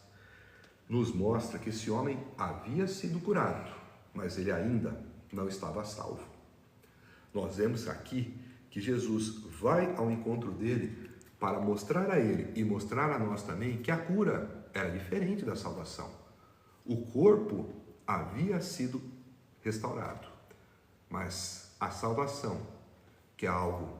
nos mostra que esse homem havia sido curado, mas ele ainda não estava salvo. Nós vemos aqui que Jesus vai ao encontro dele para mostrar a ele e mostrar a nós também que a cura era diferente da salvação. O corpo havia sido restaurado, mas a salvação, que é algo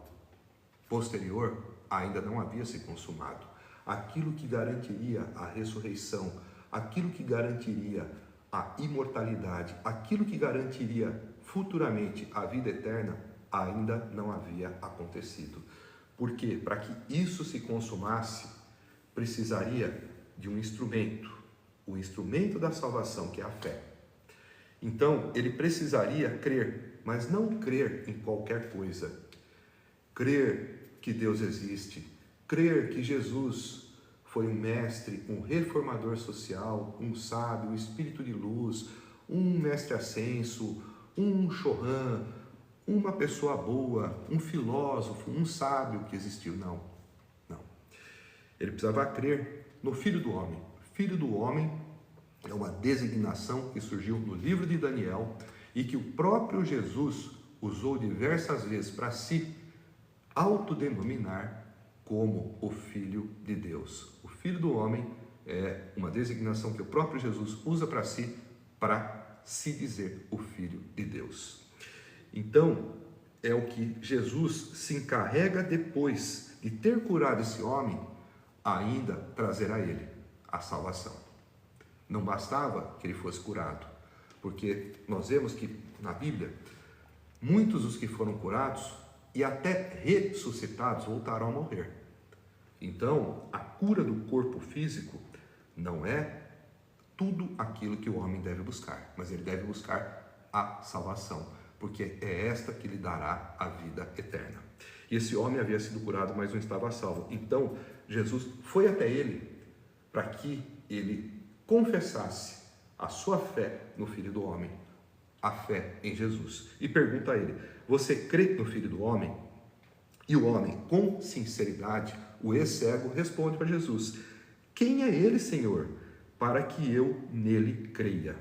posterior, ainda não havia se consumado. Aquilo que garantiria a ressurreição, aquilo que garantiria a imortalidade, aquilo que garantiria futuramente a vida eterna, ainda não havia acontecido. Por quê? Para que isso se consumasse, precisaria de um instrumento, o instrumento da salvação, que é a fé. Então, ele precisaria crer, mas não crer em qualquer coisa. Crer que Deus existe, crer que Jesus foi um mestre, um reformador social, um sábio, um espírito de luz, um mestre ascenso, um Chohan, uma pessoa boa, um filósofo, um sábio que existiu. Não. Ele precisava crer no Filho do Homem. Filho do Homem é uma designação que surgiu no livro de Daniel e que o próprio Jesus usou diversas vezes para se autodenominar como o Filho de Deus. O Filho do Homem é uma designação que o próprio Jesus usa para si, para se dizer o Filho de Deus. Então, é o que Jesus se encarrega depois de ter curado esse homem, ainda trazer a ele a salvação. Não bastava que ele fosse curado, porque nós vemos que na Bíblia, muitos dos que foram curados e até ressuscitados voltaram a morrer. Então, a cura do corpo físico não é tudo aquilo que o homem deve buscar, mas ele deve buscar a salvação, porque é esta que lhe dará a vida eterna. E esse homem havia sido curado, mas não estava salvo. Então, Jesus foi até ele para que ele confessasse a sua fé no Filho do Homem, a fé em Jesus e pergunta a ele: você crê no Filho do Homem? E o homem, com sinceridade, o ex-cego, responde para Jesus: quem é ele, Senhor, para que eu nele creia?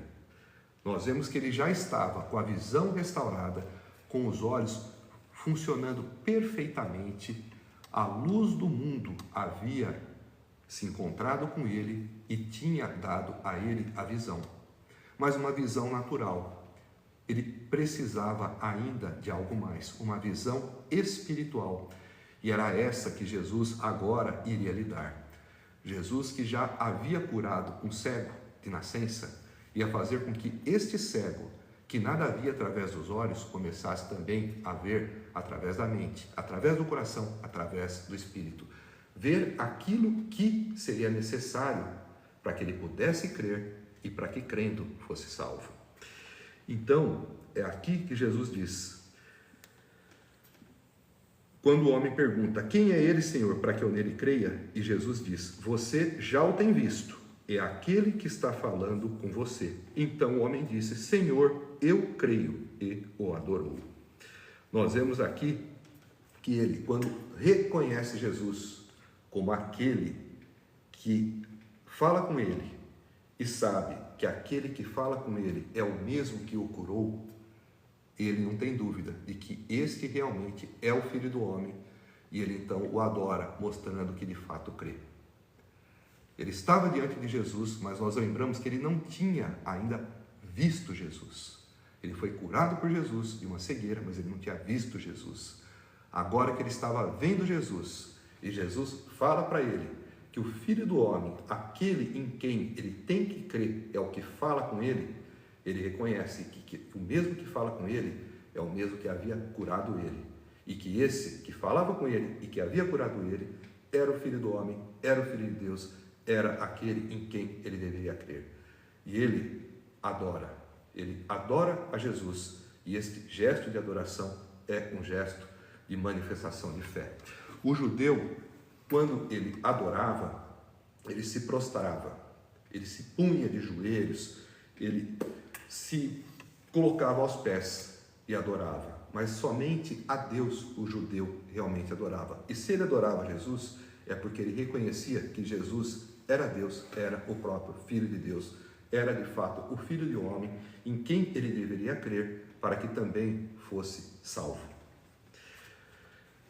Nós vemos que ele já estava com a visão restaurada, com os olhos funcionando perfeitamente. A luz do mundo havia se encontrado com ele e tinha dado a ele a visão, mas uma visão natural. Ele precisava ainda de algo mais, uma visão espiritual, e era essa que Jesus agora iria lhe dar. Jesus, que já havia curado um cego de nascença, ia fazer com que este cego, que nada via através dos olhos, começasse também a ver através da mente, através do coração, através do espírito. Ver aquilo que seria necessário para que ele pudesse crer e para que, crendo, fosse salvo. Então, é aqui que Jesus diz, quando o homem pergunta: quem é ele, Senhor, para que eu nele creia? E Jesus diz: você já o tem visto, é aquele que está falando com você. Então o homem disse: Senhor, eu creio, e o adorou. Nós vemos aqui que ele, quando reconhece Jesus como aquele que fala com ele e sabe que aquele que fala com ele é o mesmo que o curou, ele não tem dúvida de que este realmente é o Filho do Homem, e ele então o adora, mostrando que de fato crê. Ele estava diante de Jesus, mas nós lembramos que ele não tinha ainda visto Jesus. Ele foi curado por Jesus de uma cegueira, mas ele não tinha visto Jesus. Agora que ele estava vendo Jesus, e Jesus fala para ele que o Filho do Homem, aquele em quem ele tem que crer, é o que fala com ele, ele reconhece que o mesmo que fala com ele é o mesmo que havia curado ele, e que esse que falava com ele e que havia curado ele era o Filho do Homem, era o Filho de Deus, era aquele em quem ele deveria crer. E ele adora a Jesus, e este gesto de adoração é um gesto de manifestação de fé. O judeu, quando ele adorava, ele se prostrava, ele se punha de joelhos, ele se colocava aos pés e adorava, mas somente a Deus o judeu realmente adorava. E se ele adorava Jesus, é porque ele reconhecia que Jesus era Deus, era o próprio Filho de Deus, era de fato o Filho de homem em quem ele deveria crer para que também fosse salvo.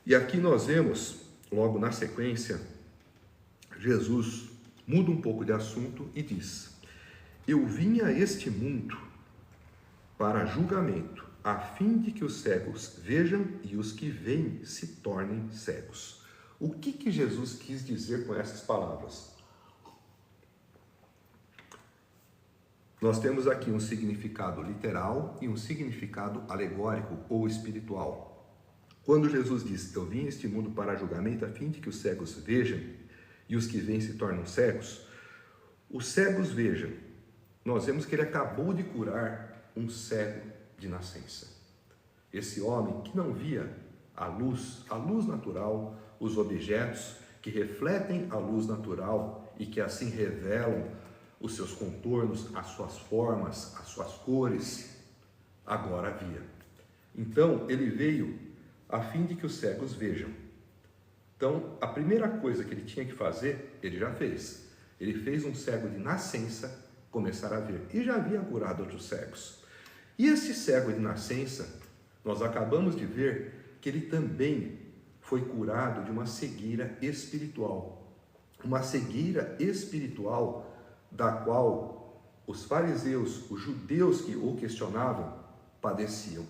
E aqui nós vemos, logo na sequência, Jesus muda um pouco de assunto e diz: eu vim a este mundo para julgamento, a fim de que os cegos vejam e os que veem se tornem cegos. O que Jesus quis dizer com essas palavras? Nós temos aqui um significado literal e um significado alegórico ou espiritual. Quando Jesus diz: eu vim a este mundo para julgamento, a fim de que os cegos vejam e os que veem se tornam cegos, os cegos vejam. Nós vemos que ele acabou de curar um cego de nascença. Esse homem que não via a luz natural, os objetos que refletem a luz natural e que assim revelam os seus contornos, as suas formas, as suas cores, agora via. Então, ele veio a fim de que os cegos vejam. Então, a primeira coisa que ele tinha que fazer, ele já fez. Ele fez um cego de nascença começar a ver, e já havia curado outros cegos. E esse cego de nascença, nós acabamos de ver que ele também foi curado de uma cegueira espiritual. Uma cegueira espiritual da qual os fariseus, os judeus que o questionavam, padeciam.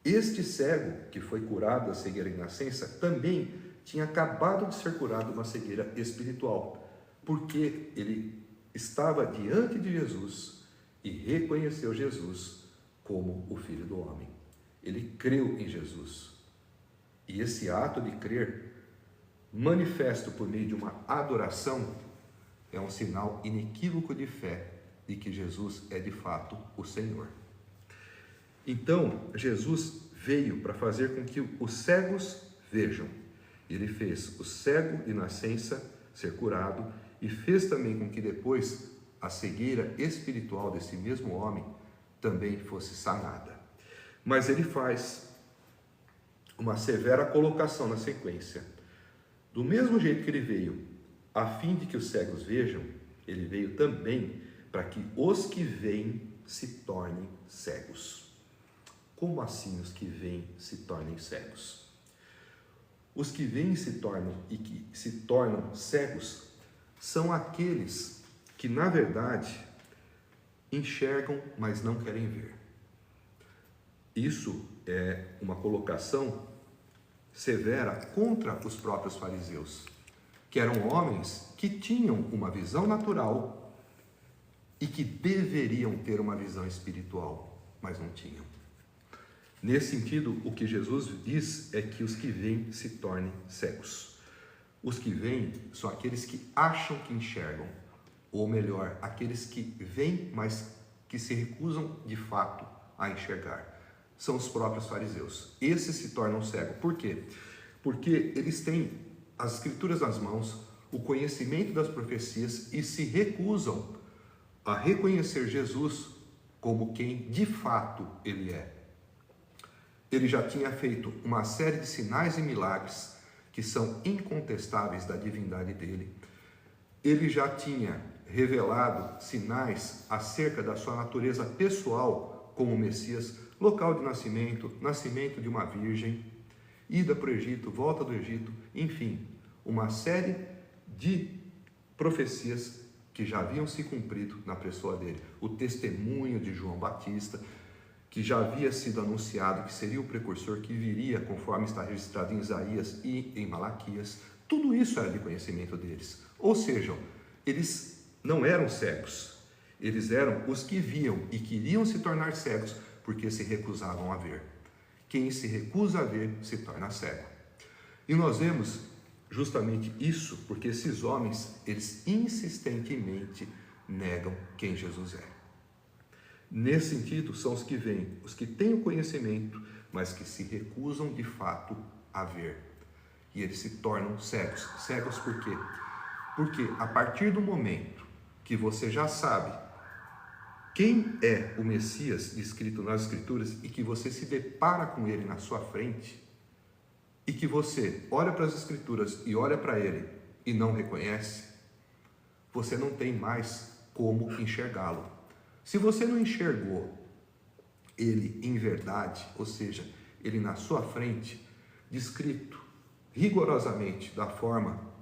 Este cego que foi curado da cegueira de nascença também tinha acabado de ser curado de uma cegueira espiritual, porque ele estava diante de Jesus e reconheceu Jesus como o Filho do Homem. Ele creu em Jesus. E esse ato de crer, manifesto por meio de uma adoração, é um sinal inequívoco de fé de que Jesus é de fato o Senhor. Então, Jesus veio para fazer com que os cegos vejam. Ele fez o cego de nascença ser curado e fez também com que depois a cegueira espiritual desse mesmo homem também fosse sanada. Mas ele faz uma severa colocação na sequência. Do mesmo jeito que ele veio a fim de que os cegos vejam, ele veio também para que os que veem se tornem cegos. Como assim os que veem se tornem cegos? Os que veem e que se tornam cegos são aqueles que, na verdade, enxergam, mas não querem ver. Isso é uma colocação severa contra os próprios fariseus, que eram homens que tinham uma visão natural e que deveriam ter uma visão espiritual, mas não tinham. Nesse sentido, o que Jesus diz é que os que veem se tornem cegos. Os que veem são aqueles que acham que enxergam, ou melhor, aqueles que veem, mas que se recusam de fato a enxergar. São os próprios fariseus. Esses se tornam cegos. Por quê? Porque eles têm as escrituras nas mãos, o conhecimento das profecias e se recusam a reconhecer Jesus como quem de fato ele é. Ele já tinha feito uma série de sinais e milagres que são incontestáveis da divindade dele. Ele já tinha revelado sinais acerca da sua natureza pessoal como Messias, local de nascimento, nascimento de uma virgem, ida para o Egito, volta do Egito, enfim, uma série de profecias que já haviam se cumprido na pessoa dele. O testemunho de João Batista, que já havia sido anunciado que seria o precursor que viria, conforme está registrado em Isaías e em Malaquias. Tudo isso era de conhecimento deles. Ou seja, eles não eram cegos, eles eram os que viam e queriam se tornar cegos porque se recusavam a ver. Quem se recusa a ver se torna cego. E nós vemos justamente isso porque esses homens, eles insistentemente negam quem Jesus é. Nesse sentido, são os que veem, os que têm o conhecimento, mas que se recusam de fato a ver. E eles se tornam cegos. Cegos por quê? Porque a partir do momento que você já sabe quem é o Messias descrito nas Escrituras e que você se depara com ele na sua frente, e que você olha para as Escrituras e olha para ele e não reconhece, você não tem mais como enxergá-lo. Se você não enxergou ele em verdade, ou seja, ele na sua frente, descrito rigorosamente da forma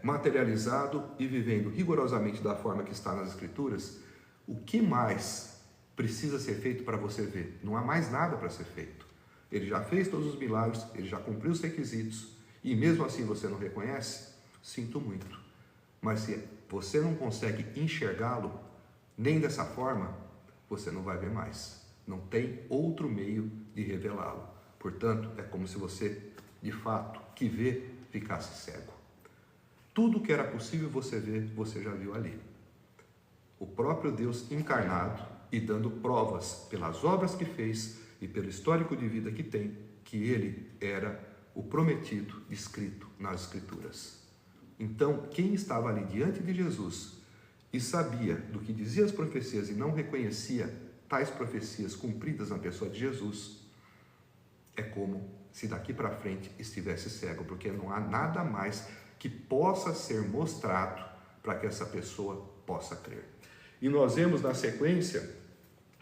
materializado e vivendo rigorosamente da forma que está nas Escrituras, o que mais precisa ser feito para você ver? Não há mais nada para ser feito. Ele já fez todos os milagres, ele já cumpriu os requisitos, e mesmo assim você não reconhece? Sinto muito. Mas se você não consegue enxergá-lo, nem dessa forma, você não vai ver mais. Não tem outro meio de revelá-lo. Portanto, é como se você, de fato, que vê, ficasse cego. Tudo que era possível você ver, você já viu ali. O próprio Deus encarnado e dando provas pelas obras que fez e pelo histórico de vida que tem, que ele era o prometido descrito nas Escrituras. Então, quem estava ali diante de Jesus e sabia do que diziam as profecias e não reconhecia tais profecias cumpridas na pessoa de Jesus, é como se daqui para frente estivesse cego, porque não há nada mais que possa ser mostrado para que essa pessoa possa crer. E nós vemos na sequência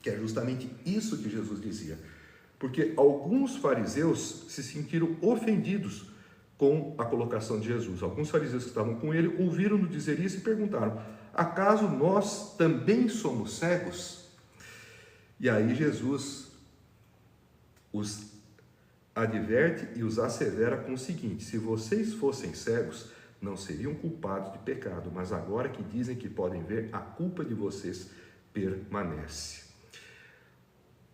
que é justamente isso que Jesus dizia, porque alguns fariseus se sentiram ofendidos com a colocação de Jesus. Alguns fariseus que estavam com ele ouviram-no dizer isso e perguntaram: acaso nós também somos cegos? E aí Jesus os adverte e os assevera com o seguinte: se vocês fossem cegos, não seriam culpados de pecado, mas agora que dizem que podem ver, a culpa de vocês permanece.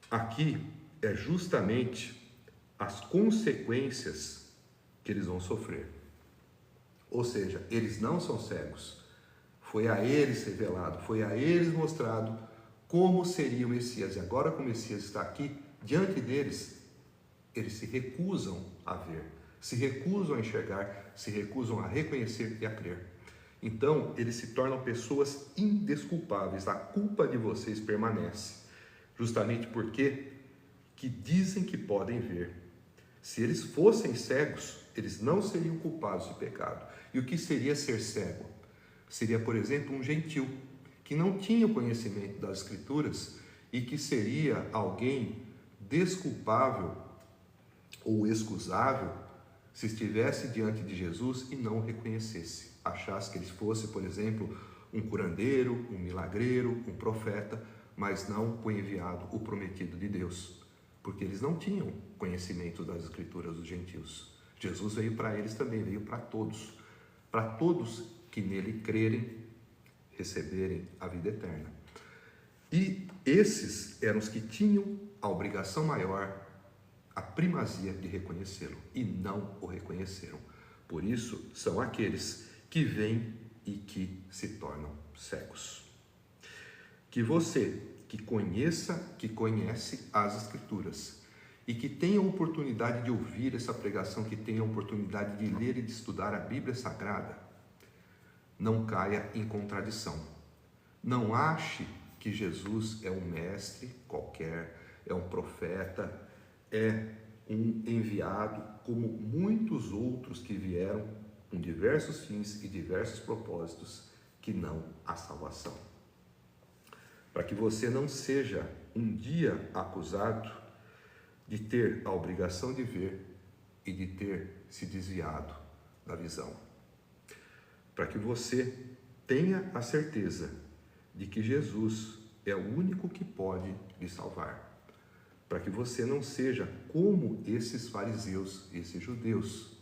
Aqui é justamente as consequências que eles vão sofrer. Ou seja, eles não são cegos. Foi a eles revelado, foi a eles mostrado como seria o Messias. E agora que o Messias está aqui, diante deles, eles se recusam a ver, se recusam a enxergar, se recusam a reconhecer e a crer. Então, eles se tornam pessoas indesculpáveis. A culpa de vocês permanece. justamente porque que dizem que podem ver. Se eles fossem cegos, eles não seriam culpados de pecado. E o que seria ser cego? Seria, por exemplo, um gentil, que não tinha o conhecimento das Escrituras e que seria alguém desculpável ou excusável se estivesse diante de Jesus e não o reconhecesse. Achasse que ele fosse, por exemplo, um curandeiro, um milagreiro, um profeta, mas não o enviado, o prometido de Deus. Porque eles não tinham conhecimento das Escrituras dos gentios. Jesus veio para eles também, veio para todos que nele crerem, receberem a vida eterna. E esses eram os que tinham a obrigação maior, a primazia de reconhecê-lo, e não o reconheceram. Por isso, são aqueles que vêm e que se tornam cegos. Que você que conhece as Escrituras e que tenha a oportunidade de ouvir essa pregação, que tenha a oportunidade de ler e de estudar a Bíblia Sagrada, não caia em contradição. Não ache que Jesus é um mestre qualquer, é um profeta, é um enviado, como muitos outros que vieram com diversos fins e diversos propósitos, que não a salvação. Para que você não seja um dia acusado de ter a obrigação de ver e de ter se desviado da visão. Para que você tenha a certeza de que Jesus é o único que pode lhe salvar. Para que você não seja como esses fariseus, esses judeus,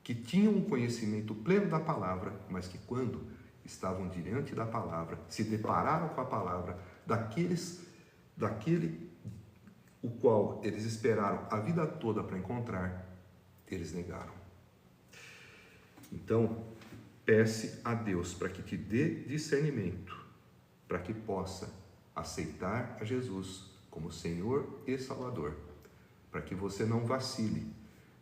que tinham um conhecimento pleno da palavra, mas que quando estavam diante da palavra, se depararam com a palavra daquele o qual eles esperaram a vida toda para encontrar, eles negaram. Então, peça a Deus para que te dê discernimento, para que possa aceitar a Jesus como Senhor e Salvador, para que você não vacile,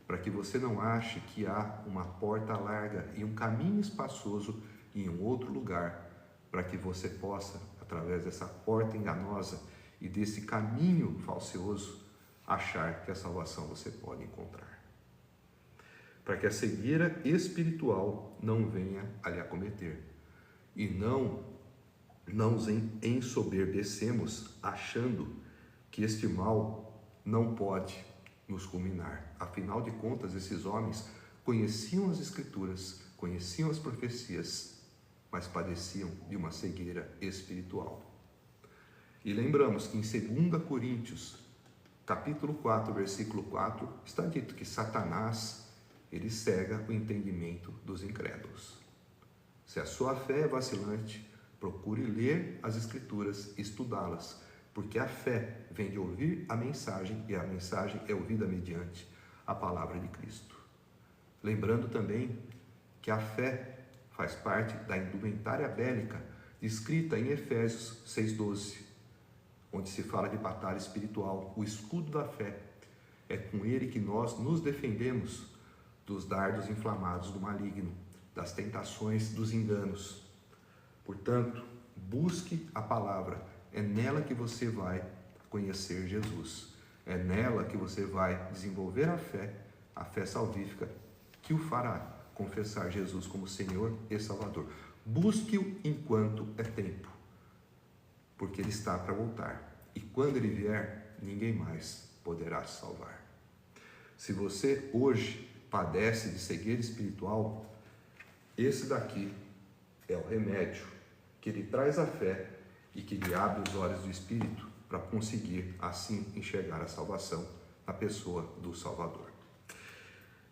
para que você não ache que há uma porta larga e um caminho espaçoso em um outro lugar, para que você possa, através dessa porta enganosa e desse caminho falcioso, achar que a salvação você pode encontrar. Para que a cegueira espiritual não venha a lhe acometer e não nos ensoberbecemos achando que este mal não pode nos culminar. Afinal de contas, esses homens conheciam as Escrituras, conheciam as profecias, mas padeciam de uma cegueira espiritual. E lembramos que em 2 Coríntios, capítulo 4, versículo 4, está dito que Satanás, ele cega o entendimento dos incrédulos. Se a sua fé é vacilante, procure ler as Escrituras e estudá-las, porque a fé vem de ouvir a mensagem, e a mensagem é ouvida mediante a palavra de Cristo. Lembrando também que a fé faz parte da indumentária bélica descrita em Efésios 6,12, onde se fala de batalha espiritual. O escudo da fé é com ele que nós nos defendemos dos dardos inflamados do maligno, das tentações, dos enganos. Portanto, busque a palavra. É nela que você vai conhecer Jesus. É nela que você vai desenvolver a fé salvífica, que o fará confessar Jesus como Senhor e Salvador. Busque-o enquanto é tempo, porque Ele está para voltar. E quando Ele vier, ninguém mais poderá salvar. Se você hoje padece de cegueira espiritual, esse daqui é o remédio que Ele traz a fé e que lhe abre os olhos do Espírito para conseguir assim enxergar a salvação na pessoa do Salvador.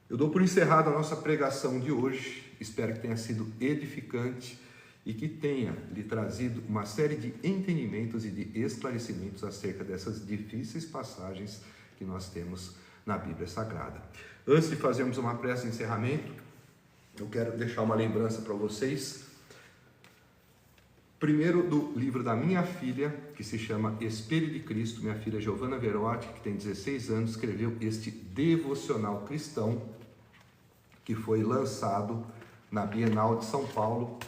Eu dou por encerrada a nossa pregação de hoje. Espero que tenha sido edificante e que tenha lhe trazido uma série de entendimentos e de esclarecimentos acerca dessas difíceis passagens que nós temos na Bíblia Sagrada. Antes de fazermos uma prece de encerramento, eu quero deixar uma lembrança para vocês. Primeiro, do livro da minha filha, que se chama Espelho de Cristo. Minha filha Giovana Verotti, que tem 16 anos, escreveu este devocional cristão, que foi lançado na Bienal de São Paulo,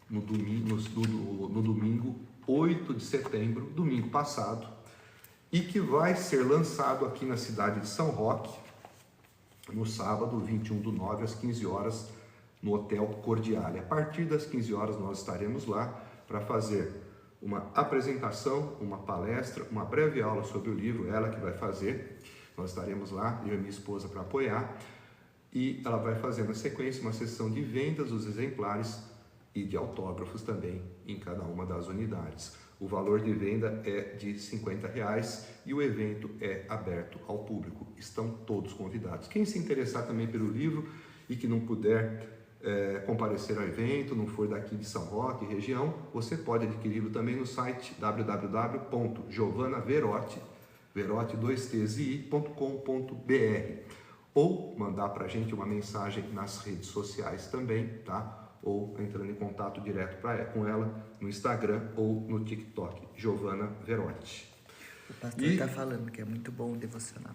no domingo 8 de setembro, domingo passado. e que vai ser lançado aqui na cidade de São Roque, no sábado, 21/9, às 15 horas, no Hotel Cordiale. A partir das 15 horas nós estaremos lá para fazer uma apresentação, uma palestra, uma breve aula sobre o livro, ela que vai fazer. Nós estaremos lá, eu e minha esposa, para apoiar, e ela vai fazer na sequência uma sessão de vendas dos exemplares e de autógrafos também em cada uma das unidades. O valor de venda é de R$50 e o evento é aberto ao público. Estão todos convidados. Quem se interessar também pelo livro e que não puder comparecer ao evento, não for daqui de São Roque, região, você pode adquiri-lo também no site www.giovanaverotti.com.br ou mandar para a gente uma mensagem nas redes sociais também, tá? Ou entrando em contato direto com ela no Instagram ou no TikTok, Giovana Verotti. O pastor está falando que é muito bom o devocional.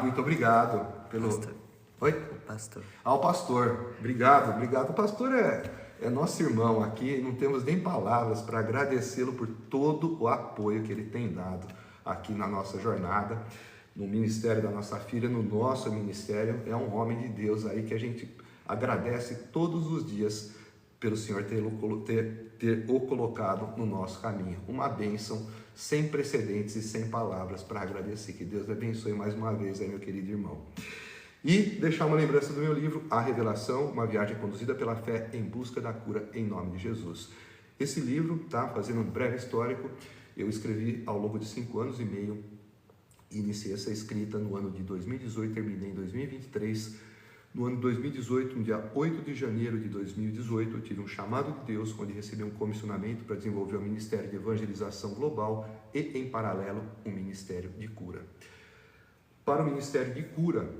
Muito obrigado pelo... Pastor. Oi? O pastor. O pastor. Obrigado. O pastor é nosso irmão aqui, não temos nem palavras para agradecê-lo por todo o apoio que ele tem dado aqui na nossa jornada, no ministério da nossa filha, no nosso ministério. É um homem de Deus aí que a gente agradece todos os dias pelo Senhor ter o colocado no nosso caminho. Uma bênção sem precedentes e sem palavras para agradecer. Que Deus abençoe mais uma vez aí, meu querido irmão. E deixar uma lembrança do meu livro, A Revelação, uma viagem conduzida pela fé em busca da cura em nome de Jesus. Esse livro, fazendo um breve histórico, eu escrevi ao longo de 5 anos e meio, iniciei essa escrita no ano de 2018, terminei em 2023. No ano de 2018, no dia 8 de janeiro de 2018, eu tive um chamado de Deus, onde recebi um comissionamento para desenvolver o Ministério de Evangelização Global e, em paralelo, um Ministério de Cura. Para o Ministério de Cura,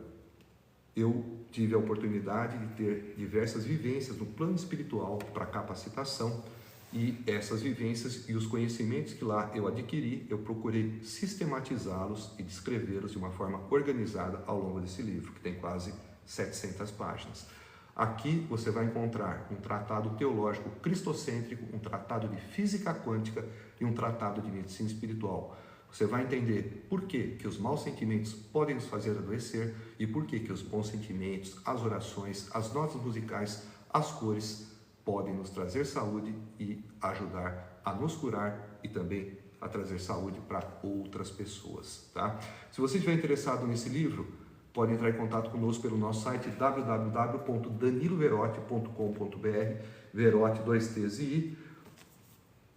eu tive a oportunidade de ter diversas vivências no plano espiritual para capacitação, e essas vivências e os conhecimentos que lá eu adquiri, eu procurei sistematizá-los e descrevê-los de uma forma organizada ao longo desse livro, que tem quase 700 páginas. Aqui você vai encontrar um tratado teológico cristocêntrico, um tratado de física quântica e um tratado de medicina espiritual. Você vai entender por que os maus sentimentos podem nos fazer adoecer e por que os bons sentimentos, as orações, as notas musicais, as cores podem nos trazer saúde e ajudar a nos curar e também a trazer saúde para outras pessoas, tá? Se você estiver interessado nesse livro, pode entrar em contato conosco pelo nosso site www.daniloverotti.com.br, Verotti 2 T's e I,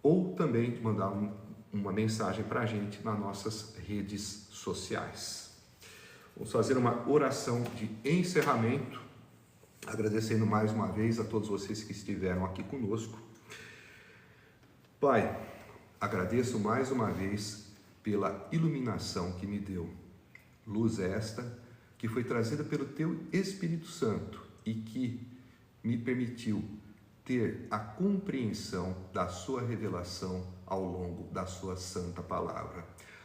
ou também mandar uma mensagem para a gente nas nossas redes sociais. Vamos fazer uma oração de encerramento, agradecendo mais uma vez a todos vocês que estiveram aqui conosco. Pai, agradeço mais uma vez pela iluminação que me deu. Luz esta que foi trazida pelo Teu Espírito Santo e que me permitiu ter a compreensão da Sua revelação ao longo da Sua Santa Palavra.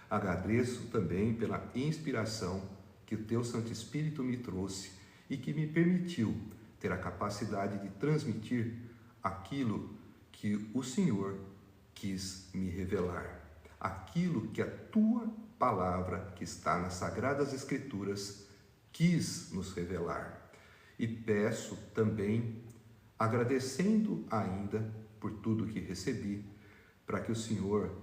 Agradeço também pela inspiração que o Teu Santo Espírito me trouxe e que me permitiu ter a capacidade de transmitir aquilo que o Senhor quis me revelar, aquilo que a Tua Palavra, que está nas Sagradas Escrituras, quis nos revelar. E peço também, agradecendo ainda por tudo que recebi, para que o Senhor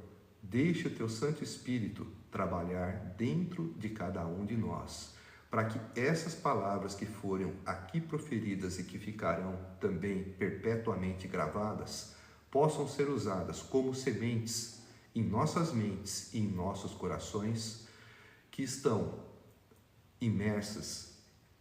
deixe o Teu Santo Espírito trabalhar dentro de cada um de nós, para que essas palavras que foram aqui proferidas e que ficarão também perpetuamente gravadas, possam ser usadas como sementes em nossas mentes e em nossos corações, que estão imersas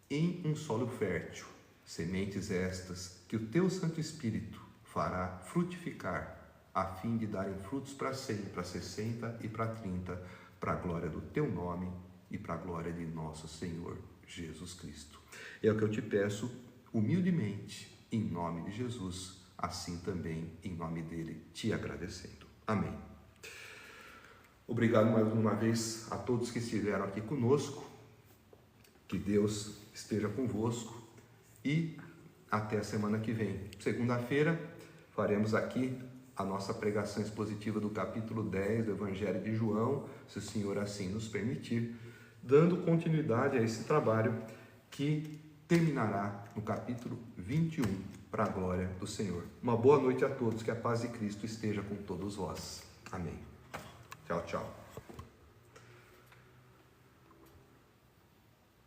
em um solo fértil, sementes estas que o Teu Santo Espírito fará frutificar, a fim de darem frutos para 100, para 60 e para 30, para a glória do Teu nome e para a glória de nosso Senhor Jesus Cristo. É o que eu te peço humildemente, em nome de Jesus, assim também em nome dele, te agradecendo. Amém. Obrigado mais uma vez a todos que estiveram aqui conosco, que Deus esteja convosco e até a semana que vem. Segunda-feira faremos aqui a nossa pregação expositiva do capítulo 10 do Evangelho de João, se o Senhor assim nos permitir, dando continuidade a esse trabalho que terminará no capítulo 21, para a glória do Senhor. Uma boa noite a todos, que a paz de Cristo esteja com todos vós. Amém. Tchau, tchau.